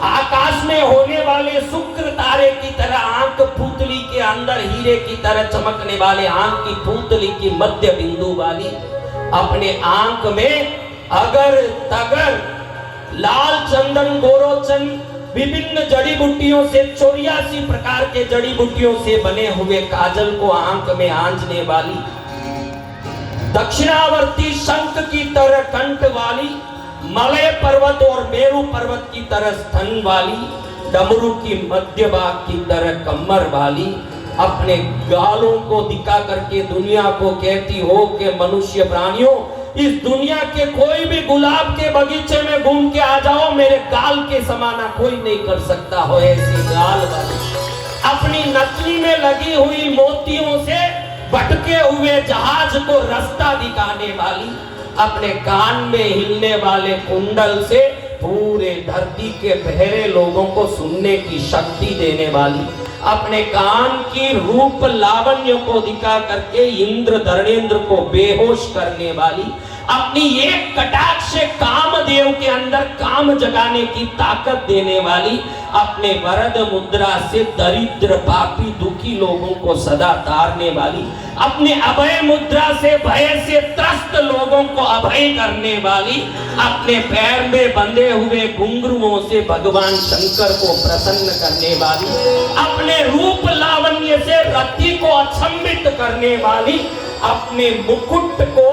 [SPEAKER 4] आकाश में होने वाले शुक्र तारे की तरह आंख पुतली के अंदर हीरे की तरह चमकने वाले आंख की पुतली की मध्य बिंदु वाली, अपने आंख में अगर तगर लाल चंदन गोरोचन विभिन्न जड़ी बूटियों से 84 प्रकार के जड़ी बूटियों से बने हुए काजल को आंख में आंजने वाली, दक्षिणावर्ती शंख की तरह कंठ वाली, मलय पर्वत और मेरु पर्वत की तरह स्तन वाली, डमरू की मध्य भाग की तरह कमर वाली, अपने गालों को दिखा करके दुनिया को कहती हो कि मनुष्य प्राणियों, इस दुनिया के कोई भी गुलाब के बगीचे में घूम के आ जाओ, मेरे गाल के समाना कोई नहीं कर सकता हो। ऐसी गाल वाली, अपनी नथनी में लगी हुई मोतियों से भटके हुए जहाज को रास्ता दिखाने वाली, अपने कान में हिलने वाले कुंडल से पूरे धरती के बहरे लोगों को सुनने की शक्ति देने वाली, अपने कान की रूप लावण्य को दिखा करके इंद्र धरणेन्द्र को बेहोश करने वाली, अपनी एक कटाक्ष से कामदेव के अंदर काम जगाने की ताकत देने वाली, अपने वरद मुद्रा से दरिद्र पापी दुखी लोगों को सदा तारने वाली, अपने अभय मुद्रा से भय से त्रस्त लोगों को अभय करने वाली, अपने पैर में बंधे हुए घुंघरुओं से भगवान शंकर को प्रसन्न करने वाली, अपने रूप लावण्य से रति को अचंभित करने वाली, अपने मुकुट को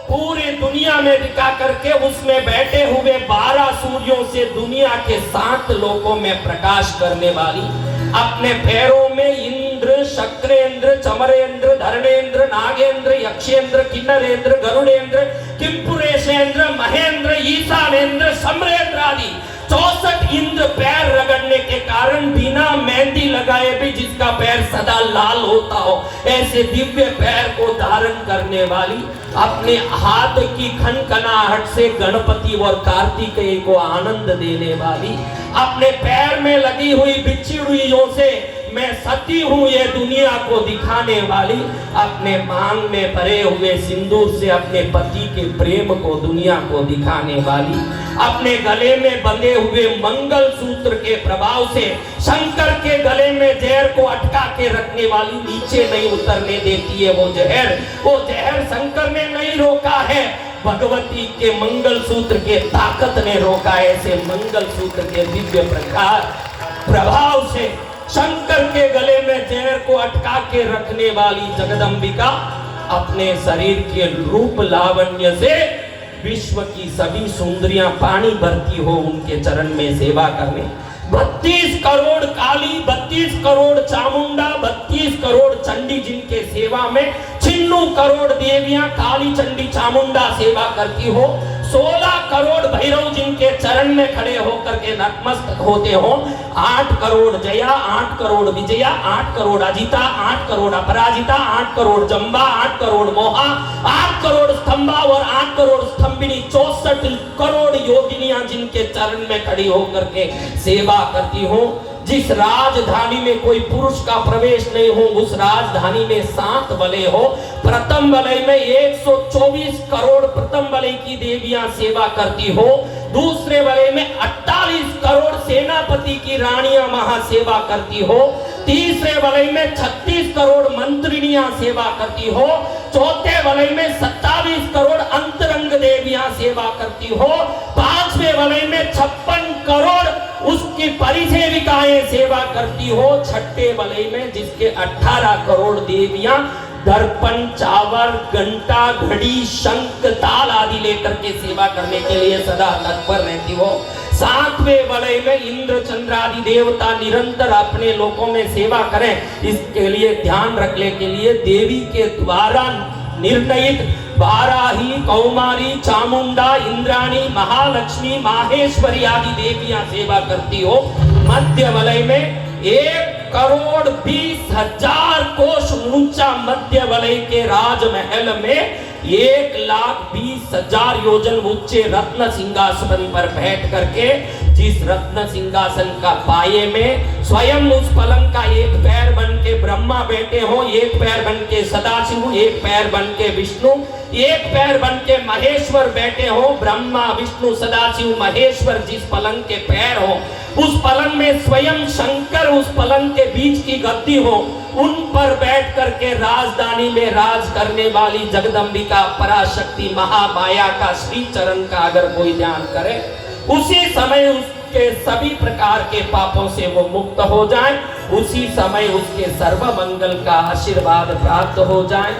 [SPEAKER 4] पूरी दुनिया में दिखा करके उसमें बैठे हुए 12 सूर्यों से दुनिया के 7 लोकों में प्रकाश करने वाली, अपने पैरों में इंद्र, शक्रेंद्र, चमरेंद्र, धरणेंद्र, नागेंद्र, यक्षेंद्र, किन्नरेंद्र, गरुड़ेंद्र, किंपुरेशेंद्र, महेंद्र, ईशानेंद्र, सम्रेंद्र आदि 64 इंद्र पैर रगड़ने के कारण बिना मेहंदी लगाए भी जिसका पैर सदा लाल होता हो, ऐसे दिव्य पैर को धारण करने वाली, अपने हाथ की खनखनाहट से गणपति और कार्तिकेय को आनंद देने वाली, अपने पैर में लगी हुई बिच्छुड़ियों से मैं सती हूँ ये दुनिया को दिखाने वाली, अपने मांग में भरे हुए सिंदूर से अपने पति के प्रेम को दुनिया को दिखाने वाली, अपने गले में बंधे हुए मंगल सूत्र के प्रभाव से शंकर के गले में जहर को अटका के रखने वाली, नीचे नहीं उतरने देती है वो जहर शंकर ने नहीं रोका है, भगवती के मंगल सूत्र के ताकत ने रोका है। ऐसे मंगल सूत्र के दिव्य प्रभाव से शंकर के गले में जहर को अटका के रखने वाली जगदम्बिका अपने शरीर के रूप लावण्य से विश्व की सभी सुंदरियां पानी भरती हो उनके चरण में सेवा करने। 32 करोड़ काली, 32 करोड़ चामुंडा, 32 करोड़ चंडी जिनके सेवा में 96 करोड़ देवियां काली चंडी चामुंडा सेवा करती हो, 16 करोड़ भैरव जिनके चरण में खड़े होकर के नतमस्तक होते हो, 8 करोड़ जया, 8 करोड़ विजया, 8 करोड़ अजिता, 8 करोड़ अपराजिता, 8 करोड़ जंबा, 8 करोड़ मोहा, 8 करोड़ स्तंभा और 8 करोड़ स्तंभिनी, 64 करोड़ योगिनियां जिनके चरण में खड़ी होकर के सेवा करती हो। जिस राजधानी में कोई पुरुष का प्रवेश नहीं हो उस राजधानी में 7 वलय हो। प्रथम वलय में 124 करोड़ प्रथम वलय की देवियां सेवा करती हो, दूसरे वलय में 48 करोड़ सेनापति की रानियां महासेवा करती हो, तीसरे वलय में 36 करोड़ मंत्रिनियां सेवा करती हो, चौथे वलय में 27 करोड़ अंतरंग देवियां सेवा करती हो, पांचवें वलय में 56 करोड़ उसकी परिसेविकाएं सेवा करती हो, छठे वलय में जिसके 18 करोड़ देवियां दर्पण, चावल, घंटा, घड़ी, शंख, ताल आदि लेकर के सेवा करने के लिए सदा तत्पर रहती हो। 7वें वलय में इंद्र चंद्र आदि देवता निरंतर अपने लोकों में सेवा करें, इसके लिए ध्यान रखने के लिए देवी के द्वारा निर्णयित वाराही, कौमारी, चामुंडा, इंद्राणी, महालक्ष्मी, माहेश्वरी आदि देवियां सेवा करती हो। मध्य वलय में 1,20,000 कोष ऊंचा मध्य वलय के राजमहल में 1,20,000 योजन ऊंचे रत्न सिंहासन पर बैठ करके जिस रत्न सिंहासन का पाये में स्वयं उस पलंग का एक पैर बन के ब्रह्मा बैठे हो, एक पैर बन के सदाशिव, एक पैर बन के विष्णु, एक पैर बन के महेश्वर बैठे हो। ब्रह्मा, विष्णु, सदाशिव, महेश्वर जिस पलंग के पैर हो उस पलंग में स्वयं शंकर उस पलंग के बीच की गद्दी हो, उन पर बैठ करके राजधानी में राज करने वाली जगदम्बिका पराशक्ति महामाया का श्री चरण का अगर कोई ध्यान करे उसी समय उसके सभी प्रकार के पापों से वो मुक्त हो जाए, उसी समय उसके सर्व मंगल का आशीर्वाद प्राप्त हो जाए।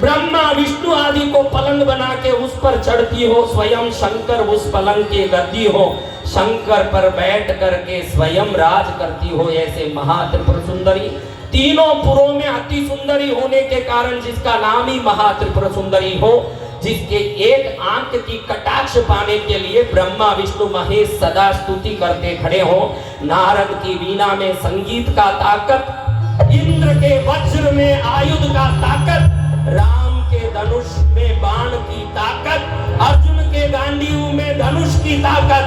[SPEAKER 4] ब्रह्मा विष्णु आदि को पलंग बना के उस पर चढ़ती हो, स्वयं शंकर उस पलंग के गद्दी हो, शंकर पर बैठ करके स्वयं राज करती हो। ऐसे महात्रिपुर सुंदरी तीनों पुरों में अति सुंदरी होने के कारण जिसका नाम ही महात्रिपुर सुंदरी हो, जिसके एक आंख की कटाक्ष पाने के लिए ब्रह्मा विष्णु महेश सदा स्तुति करते खड़े हो। नारद की वीणा में संगीत का ताकत, इंद्र के वज्र में आयुध का ताकत, राम के धनुष में बाण की ताकत, अर्जुन के गांडीव में धनुष की ताकत,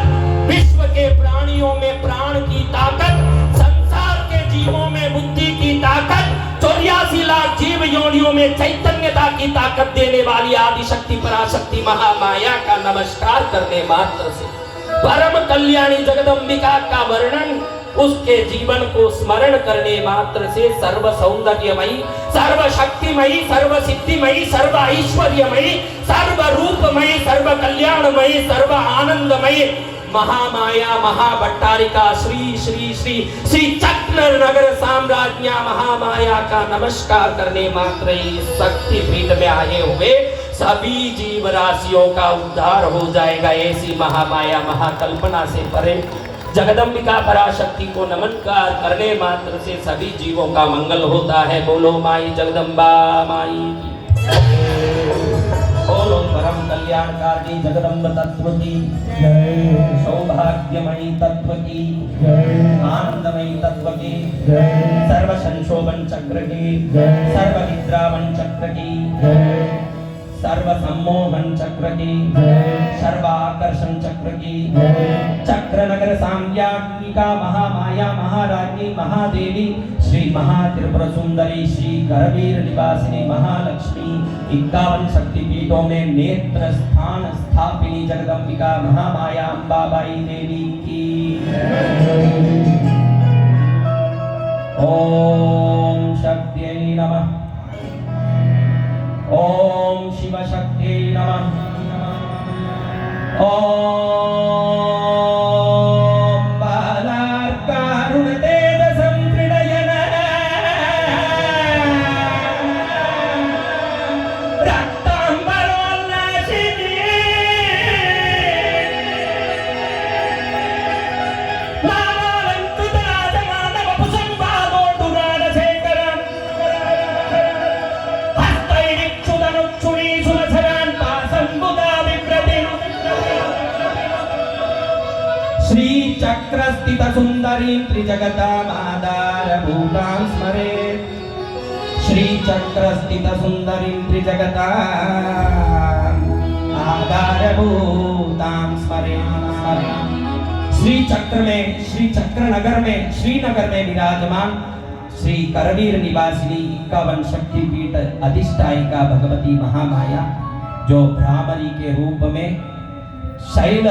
[SPEAKER 4] विश्व के प्राणियों में प्राण की ताकत, संसार के जीवों में बुद्धि की ताकत, 84 लाख जीव योनियों में चैतन्यता की ताकत देने वाली आदि शक्ति पराशक्ति महामाया का नमस्कार करने मात्र से परम कल्याणी जगदम्बिका का वर्णन, उसके जीवन को स्मरण करने मात्र से सर्व सौंदर्यमयी, सर्व शक्तिमयी, सर्व सिद्धिमयी, सर्व ऐश्वर्यमयी, सर्व रूपमयी, सर्व कल्याणमयी, सर्व आनंदमयी महामाया महाभट्टारिका श्री श्री श्री श्री चक्र नगर साम्राज्ञा महामाया का नमस्कार करने मात्र ही शक्ति पीठ में आए हुए सभी जीव राशियों का उद्धार हो जाएगा। ऐसी महामाया महाकल्पना से परे जगदम्बिका पराशक्ति को नमस्कार करने मात्र से सभी जीवों का मंगल होता है। बोलो माई जगदम्बा माई की, बोलो परम कल्याणकारी जगदम्ब तत्व की, सौभाग्यमयी तत्व की, आनंदमयी तत्व की, सर्व संशोभन चक्र की, सर्व निद्रावन चक्र की, सर्व सम्मोहन चक्र की, सर्व आकर्षण चक्र की, चक्र नगर साम्यात्मिका महामाया महारानी महादेवी
[SPEAKER 5] श्री महात्रिपुर सुंदरी श्री करवीर निवासिनी महालक्ष्मी 51 शक्तिपीठों में नेत्र स्थान स्थापिनी जगदम्बिका महामाया अंबाबाई देवी की ओम शक्त्यै नमः। ओम शिव शक्त्यै नमः। ओम बालार्कारुणते संत्रिणयन रक्तांबरोल्लासिनी लालालंकृतराजमानवपुसंवादोटुराडशेखरम् हस्तैरिक्षुदनुक्षुणी सुरसरान् पासम्बुदाभिव्रतिम् श्री चक्रस्थित सुंदरीं त्रिजगतामाधारभूतां स्मरेत्। श्री चक्रस्थित सुंदरीं त्रिजगताम् आधारभूतां स्मरेत्। श्री चक्र में, श्री चक्र नगर में, श्रीनगर में विराजमान श्री करवीर निवासिनी 51 शक्तिपीठ अधिष्ठायिका भगवती महामाया, जो भ्रामरी के रूप में शैल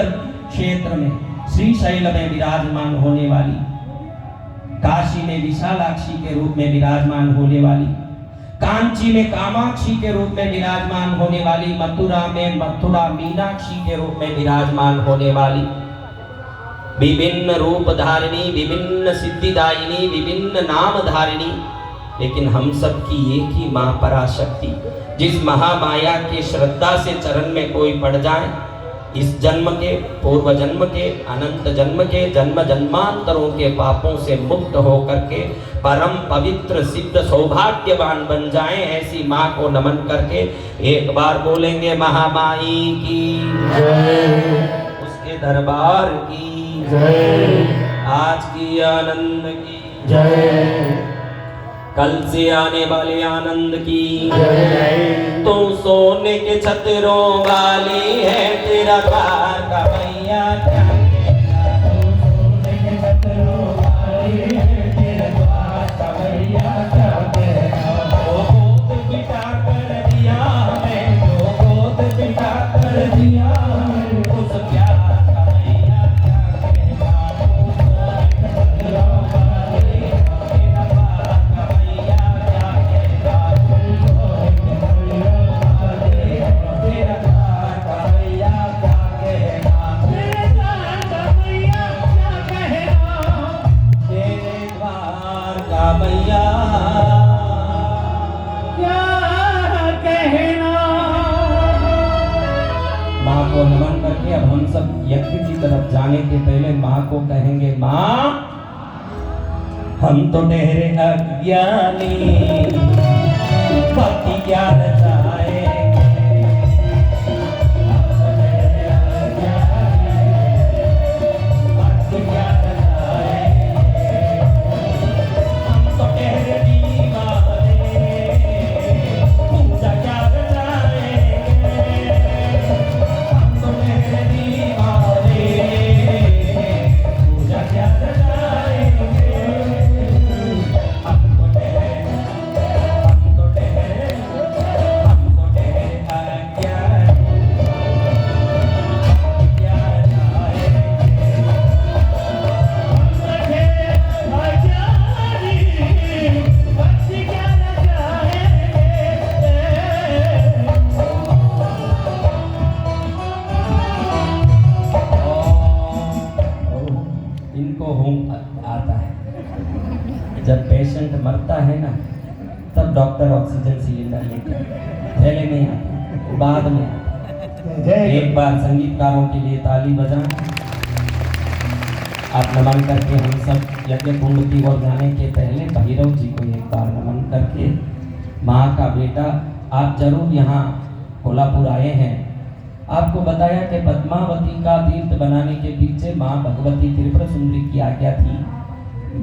[SPEAKER 5] क्षेत्र में श्रीशैल में विराजमान होने वाली, काशी में विशालाक्षी के रूप में विराजमान होने वाली, कांची में कामाक्षी के रूप में विराजमान होने वाली, मथुरा में मथुरा मीनाक्षी के रूप में विराजमान होने वाली, विभिन्न रूप धारिणी, विभिन्न सिद्धिदायिनी, विभिन्न नाम धारिणी, लेकिन हम सब की एक ही मां पराशक्ति, जिस महामाया के श्रद्धा से चरण में कोई पड़ जाए, इस जन्म के, पूर्व जन्म के, अनंत जन्म के, जन्म जन्मांतरों के पापों से मुक्त होकर के परम पवित्र सिद्ध सौभाग्यवान बन जाएं, ऐसी माँ को नमन करके एक बार बोलेंगे महामाई की जय, उसके दरबार की जय, आज की आनंद की जय, कल से आने वाले आनंद की जय। तू सोने के छतरों वाली है, तेरा द्वार का मैया क्या कहना। तू सोने के छतरों वाली है, तेरा द्वार का मैया क्या कहना। जो गोद बिठा कर दिया हमें, जो गोद बिठा कर दिया हमें, उस प्यार का मैया क्या कहना। तू सोने के छतरों वाली है, तेरा द्वार का मैया क्या कहना। तू सोने के छतरों वाली है, तेरा द्वार का मैया क्या कहना। तेरे द्वार का मैया क्या कहना। तेरे द्वार का मैया क्या कहना। माँ को नमन करके अब हम सब यज्ञ की तरफ जाने के पहले माँ को कहेंगे, माँ हम तो ठहरे अज्ञानी, भक्ति ज्ञान चाहेंगे। भक्ति ज्ञान चाहेंगे। हम तो ठहरे दीवाने, पूजा ज्ञान चाहेंगे। हम तो ठहरे दीवाने, पूजा ज्ञान चाहेंगे। हम तो ठहरे इनको होम आता है। जब पेशेंट मरता है ना, तब डॉक्टर ऑक्सीजन सिलेंडर लेके थैले में आता, बाद में आता। एक बार संगीतकारों के लिए ताली बजाएं। आप नमन करके हम सब यज्ञ कुंड की ओर जाने के पहले भैरव जी को एक बार नमन करके, माँ का बेटा आप जरूर यहाँ कोल्हापुर आए हैं। आपको बताया कि पद्मावती का तीर्थ बनाने के पीछे माँ भगवती त्रिपुर सुंदरी की आज्ञा थी।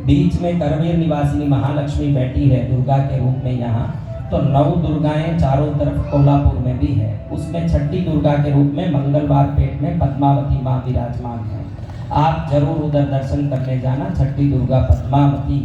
[SPEAKER 5] बीच में करवीर निवासिनी महालक्ष्मी बैठी है दुर्गा के रूप में यहाँ, तो 9 दुर्गाएं चारों तरफ कोल्हापुर में भी है। उसमें छठी दुर्गा के रूप में मंगलवार पेट में पद्मावती माँ विराजमान है। आप जरूर उधर दर्शन करने जाना। छठी दुर्गा पद्मावती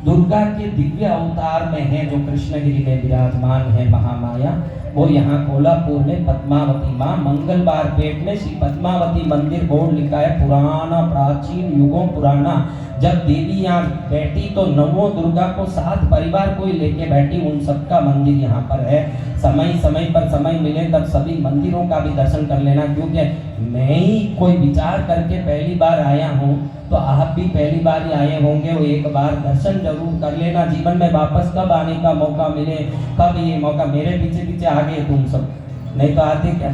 [SPEAKER 5] दुर्गा के दिव्य अवतार में है जो कृष्णगिरी में विराजमान है महामाया, वो यहाँ कोल्हापुर में पद्मावती माँ मंगलवार पेट में श्री पद्मावती मंदिर बोर्ड लिखा है, पुराना प्राचीन युगों पुराना। जब देवी यहाँ बैठी तो नवों दुर्गा को साथ परिवार को ही लेके बैठी, उन सबका मंदिर यहाँ पर है। समय पर समय मिले तब सभी मंदिरों का भी दर्शन कर लेना, क्योंकि मैं ही कोई विचार करके पहली बार आया हूँ तो आप भी पहली बार ही आए होंगे, वो एक बार दर्शन जरूर कर लेना। जीवन में वापस कब आने का मौका मिले, कब ये मौका, मेरे पीछे पीछे आ गए तुम सब, नहीं तो आते क्या?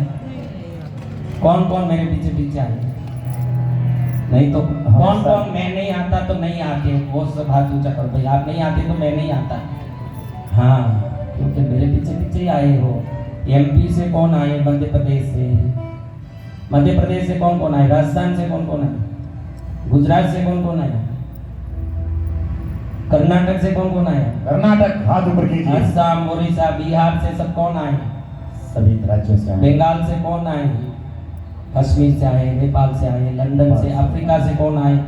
[SPEAKER 5] कौन कौन मेरे पीछे पीछे आए? नहीं तो कौन कौन मैं नहीं आता तो नहीं आते, वो सब हाथ ऊंचा करो भाई, आप नहीं आते तो मैं नहीं आता। हाँ, क्योंकि मेरे पीछे पीछे ही आए हो। एमपी से कौन आए? मध्य प्रदेश से, मध्य प्रदेश से कौन कौन आए? राजस्थान से कौन कौन आए? गुजरात से कौन कौन आया? कर्नाटक से कौन कौन आया?
[SPEAKER 2] कर्नाटक हाथ ऊपर कीजिए।
[SPEAKER 5] असम, उड़ीसा, बिहार से सब कौन आए?
[SPEAKER 2] सभी राज्यों से आए।
[SPEAKER 5] बंगाल से कौन आए? कश्मीर से आए, नेपाल से आए, लंदन से, अफ्रीका से कौन आए?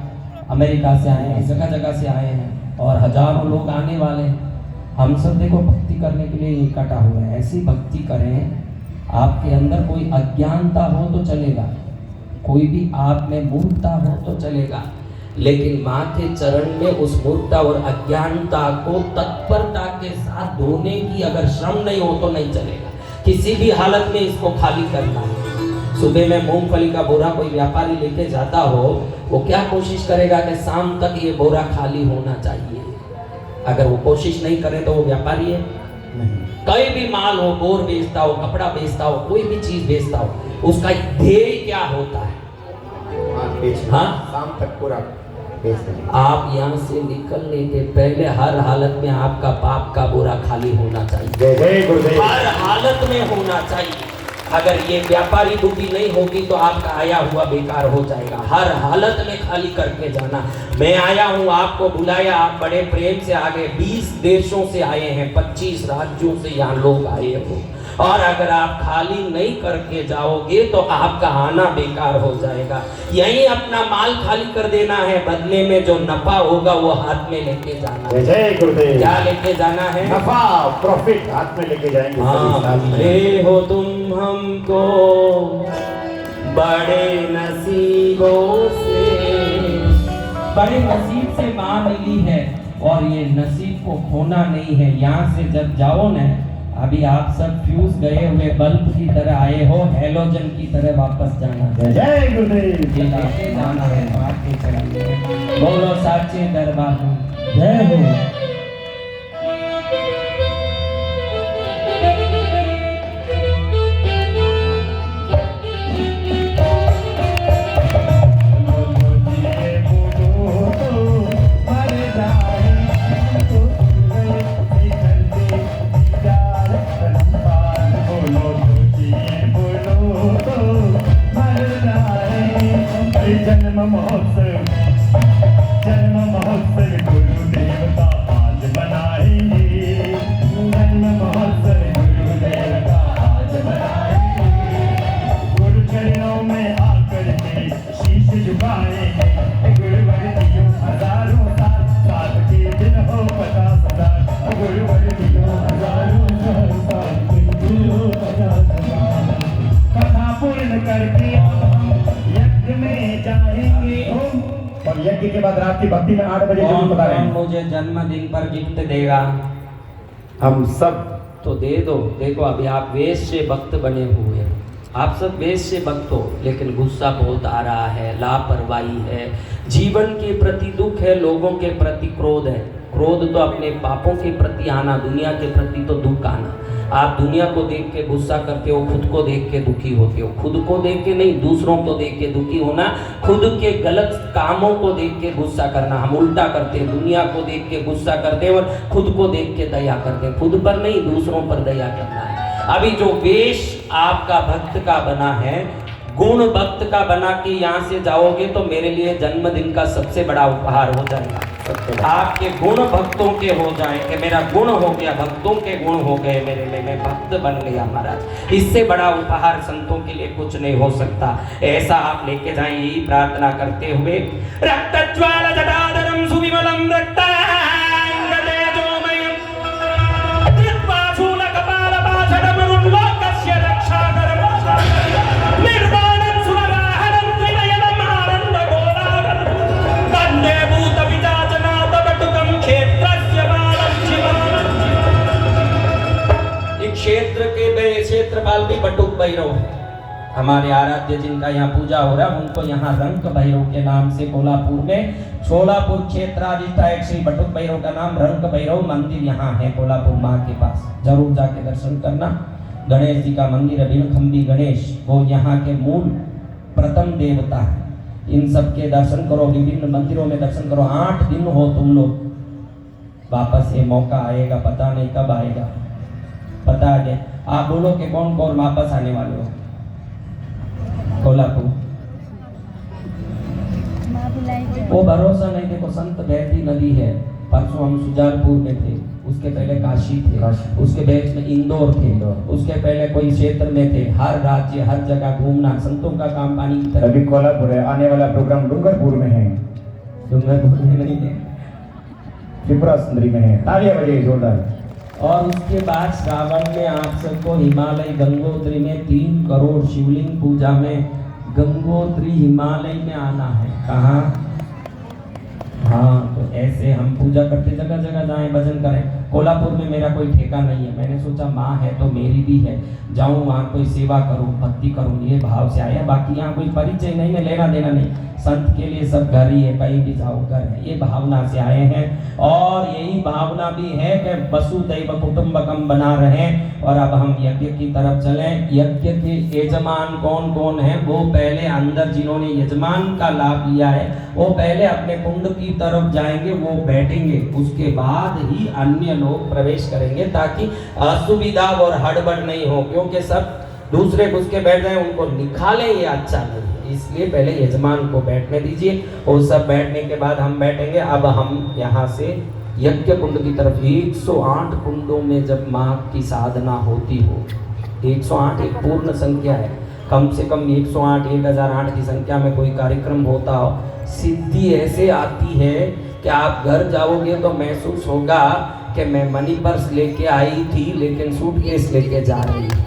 [SPEAKER 5] अमेरिका से आए, जगह जगह से आए हैं और हजारों लोग आने वाले हैं। हम सब देखो भक्ति करने के लिए इकट्ठा हुए हैं। ऐसी भक्ति करें, आपके अंदर कोई अज्ञानता हो तो चलेगा, कोई भी आप में मूर्खता हो तो चलेगा, लेकिन माँ के चरण में उस मूर्खता और अज्ञानता को तत्परता के साथ धोने की अगर श्रम नहीं हो तो नहीं चलेगा। किसी भी हालत में इसको खाली करना है। सुबह में मूंगफली का बोरा कोई व्यापारी लेके जाता हो, वो क्या कोशिश करेगा कि शाम तक ये बोरा खाली होना चाहिए। अगर वो कोशिश नहीं करे तो वो व्यापारी है नहीं। कोई भी माल हो, बोर बेचता हो, कपड़ा बेचता हो, कोई भी चीज बेचता हो, उसका ध्येय क्या होता है? हाँ, शाम तक पूरा बेचना। आप यहाँ से निकलने के पहले हर हालत में आपका पाप का बोरा खाली होना चाहिए, हर हालत में होना चाहिए। अगर ये व्यापारी बुद्धि नहीं होगी तो आपका आया हुआ बेकार हो जाएगा। हर हालत में खाली करके जाना। मैं आया हूँ, आपको बुलाया, आप बड़े प्रेम से आ गए। 20 देशों से आए हैं, 25 राज्यों से यहाँ लोग आए हो, और अगर आप खाली नहीं करके जाओगे तो आपका आना बेकार हो जाएगा। यही अपना माल खाली कर देना है, बदले में जो नफा होगा वो हाथ में लेके जाना है।
[SPEAKER 2] जय गुरुदेव।
[SPEAKER 5] क्या लेके जाना है?
[SPEAKER 2] नफा, प्रॉफिट हाथ में लेके जाएंगे।
[SPEAKER 5] हाँ, मिले हो तुम हमको बड़े नसीबों से, बड़े नसीब से माँ मिली है और ये नसीब को खोना नहीं है। यहाँ से जब जाओ न, अभी आप सब फ्यूज गए हुए बल्ब की तरह आए हो, हेलोजन की तरह वापस जाना है।
[SPEAKER 2] जय गुरुदेव।
[SPEAKER 5] ये लेके जाना है आपके चरण में। बोलो साचे दरबार में
[SPEAKER 2] जय हो। जन्म महोत्सव, जन्म महोत्सव गुरुदेव का आज मनाएंगे। जन्म महोत्सव गुरुदेव का आज मनाएंगे। गुरु चरणों में आकर के शीश झुकाएंगे। गुरुवर दियो हजारों साल, साल के दिन हो 50,000। गुरुवर दियो हजारों साल, साल के दिन हो 50,000। कथा पूर्ण करके यज्ञ में जाएंगे। और यज्ञ के बाद रात की भक्ति में 8 बजे जरूर बता रहे हैं।
[SPEAKER 5] मुझे जन्मदिन पर गिफ्ट देगा?
[SPEAKER 2] हम सब
[SPEAKER 5] तो दे दो। देखो अभी आप वैश्य भक्त बने हुए हैं, आप सब वैश्य भक्त हो, लेकिन गुस्सा बहुत आ रहा है, लापरवाही है, जीवन के प्रति दुख है, लोगों के प्रति क्रोध है। क्रोध तो अपने पापों के प्रति आना, दुनिया के प्रति तो दुख आना। आप दुनिया को देख के गुस्सा करते हो, खुद को देख के दुखी होते हो। खुद को देख के नहीं, दूसरों को देख के दुखी होना। खुद के गलत कामों को देख के गुस्सा करना। हम उल्टा करते हैं, दुनिया को देख के गुस्सा करते हैं और खुद को देख के दया करते हैं। खुद पर नहीं, दूसरों पर दया करना है। अभी जो वेश आपका भक्त का बना है, गुण भक्त का बना के यहाँ से जाओगे तो मेरे लिए जन्मदिन का सबसे बड़ा उपहार हो जाएगा। आपके गुण भक्तों के हो जाए कि मेरा गुण हो गया, भक्तों के गुण हो गए मेरे में, मैं भक्त बन गया महाराज। इससे बड़ा उपहार संतों के लिए कुछ नहीं हो सकता। ऐसा आप लेके जाएं, यही प्रार्थना करते हुए। रक्त ज्वाला जटाधरम सुविमलम रक्ताय क्षेत्रपाल भी बटुक भैरव है। हमारे आराध्य जिनका यहाँ पूजा हो रहा है उनको यहाँ रंक भैरव के नाम से कोल्हापुर में छोलापुर क्षेत्राधिष्ठायक श्री बटुक भैरव का नाम रंक भैरव मंदिर यहाँ है कोल्हापुर माँ के पास, जरूर जाके दर्शन करना। गणेश जी का मंदिर है, बिनखंबी गणेश, वो यहाँ के मूल प्रथम देवता है। इन सब के दर्शन करो, विभिन्न मंदिरों में दर्शन करो। 8 दिन हो तुम लोग, वापस ये मौका आएगा, पता नहीं कब आएगा, पता है। आप बोलो कि कौन कौन वापस आने वाले हो कोल्हापुर? वो भरोसा नहीं। देखो संत बहती नदी है, परसों हम सुजानपुर में थे, उसके पहले काशी थे, उसके बीच में इंदौर थे, उसके पहले कोई क्षेत्र में थे। हर राज्य हर जगह घूमना संतों का काम पानी की तरह।
[SPEAKER 2] अभी कोल्हापुर है, आने वाला प्रोग्राम डूंगरपुर में है,
[SPEAKER 5] डूंगरपुर में नहीं है,
[SPEAKER 2] त्रिपुरा सुंदरी में है। तालियां बजाइए जोरदार।
[SPEAKER 5] और उसके बाद श्रावण में आप सबको हिमालय गंगोत्री में 3 करोड़ शिवलिंग पूजा में गंगोत्री हिमालय में आना है। कहाँ? हाँ, तो ऐसे हम पूजा करते जगह जगह जाएं, भजन करें। कोल्हापुर में मेरा कोई ठेका नहीं है, मैंने सोचा माँ है तो मेरी भी है, जाऊँ वहाँ कोई सेवा करूँ, भक्ति करूँ, ये भाव से आया। बाकी यहाँ कोई परिचय नहीं है, लेना देना नहीं, संत के लिए सब घर ही है, कहीं भी जाओ घर है, ये भावना से आए हैं। और यही भावना भी है कि वसुदैव कुटुंबकम बना रहे। और अब हम यज्ञ की तरफ चलें। यज्ञ के यजमान कौन कौन है? वो पहले अंदर जिन्होंने यजमान का लाभ लिया है वो पहले अपने कुंड की तरफ जाएंगे, वो बैठेंगे, उसके बाद ही अन्य लोग प्रवेश करेंगे, ताकि असुविधा और हड़बड़ नहीं हो। क्योंकि सब दूसरे घुस के बैठ जाए, उनको निकाले, ये अच्छा नहीं है। इसलिए पहले यजमान को बैठने दीजिए, और सब बैठने के बाद हम बैठेंगे। अब हम यहाँ से यज्ञ कुंड की तरफ 108 कुंडों में जब माँ की साधना होती हो, 108 एक पूर्ण संख्या है, कम से कम 108 1008 की संख्या में कोई कार्यक्रम होता हो, सिद्धि ऐसे आती है कि आप घर जाओगे तो महसूस होगा कि मैं मनी पर्स लेके आई थी लेकिन सूटकेस लेके जा रही हूँ।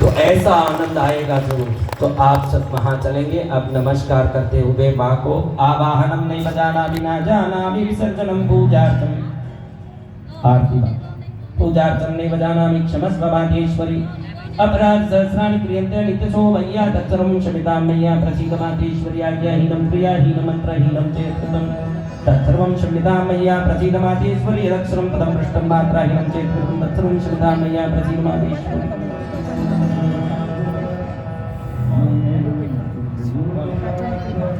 [SPEAKER 5] तो ऐसा आनंद आएगा जरूर। तो आप सब वहाँ चलेंगे। अब नमस्कार करते हुए माँ को आवाहनम नहीं बजाना बिना जाना विसर्जनम पूजार्चन, आरती पूजार्चन नहीं बजाना क्षमस्व मातेश्वरी। अपराध सहस्राणि क्रियन्ते नित्यशो मय्या तत्सर्वं क्षम्यतां मय्या प्रसीद मातेश्वरी। आज्ञाहीनं क्रियाहीनं मंत्रहीनं चेत्कृतं तत्सर्वं क्षम्यतां मय्या प्रसीद मातेश्वरी। यदक्षरं पदं पृष्टं मात्राहीनं चेत्कृतं तत्सर्वं क्षम्यतां मय्या प्रसीद मातेश्वरी।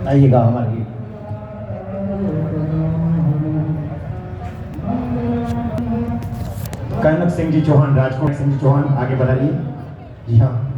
[SPEAKER 2] आइएगा हमारे कनक सिंह जी चौहान, राजकोट सिंह जी चौहान आगे बढ़ाइए। जी हाँ।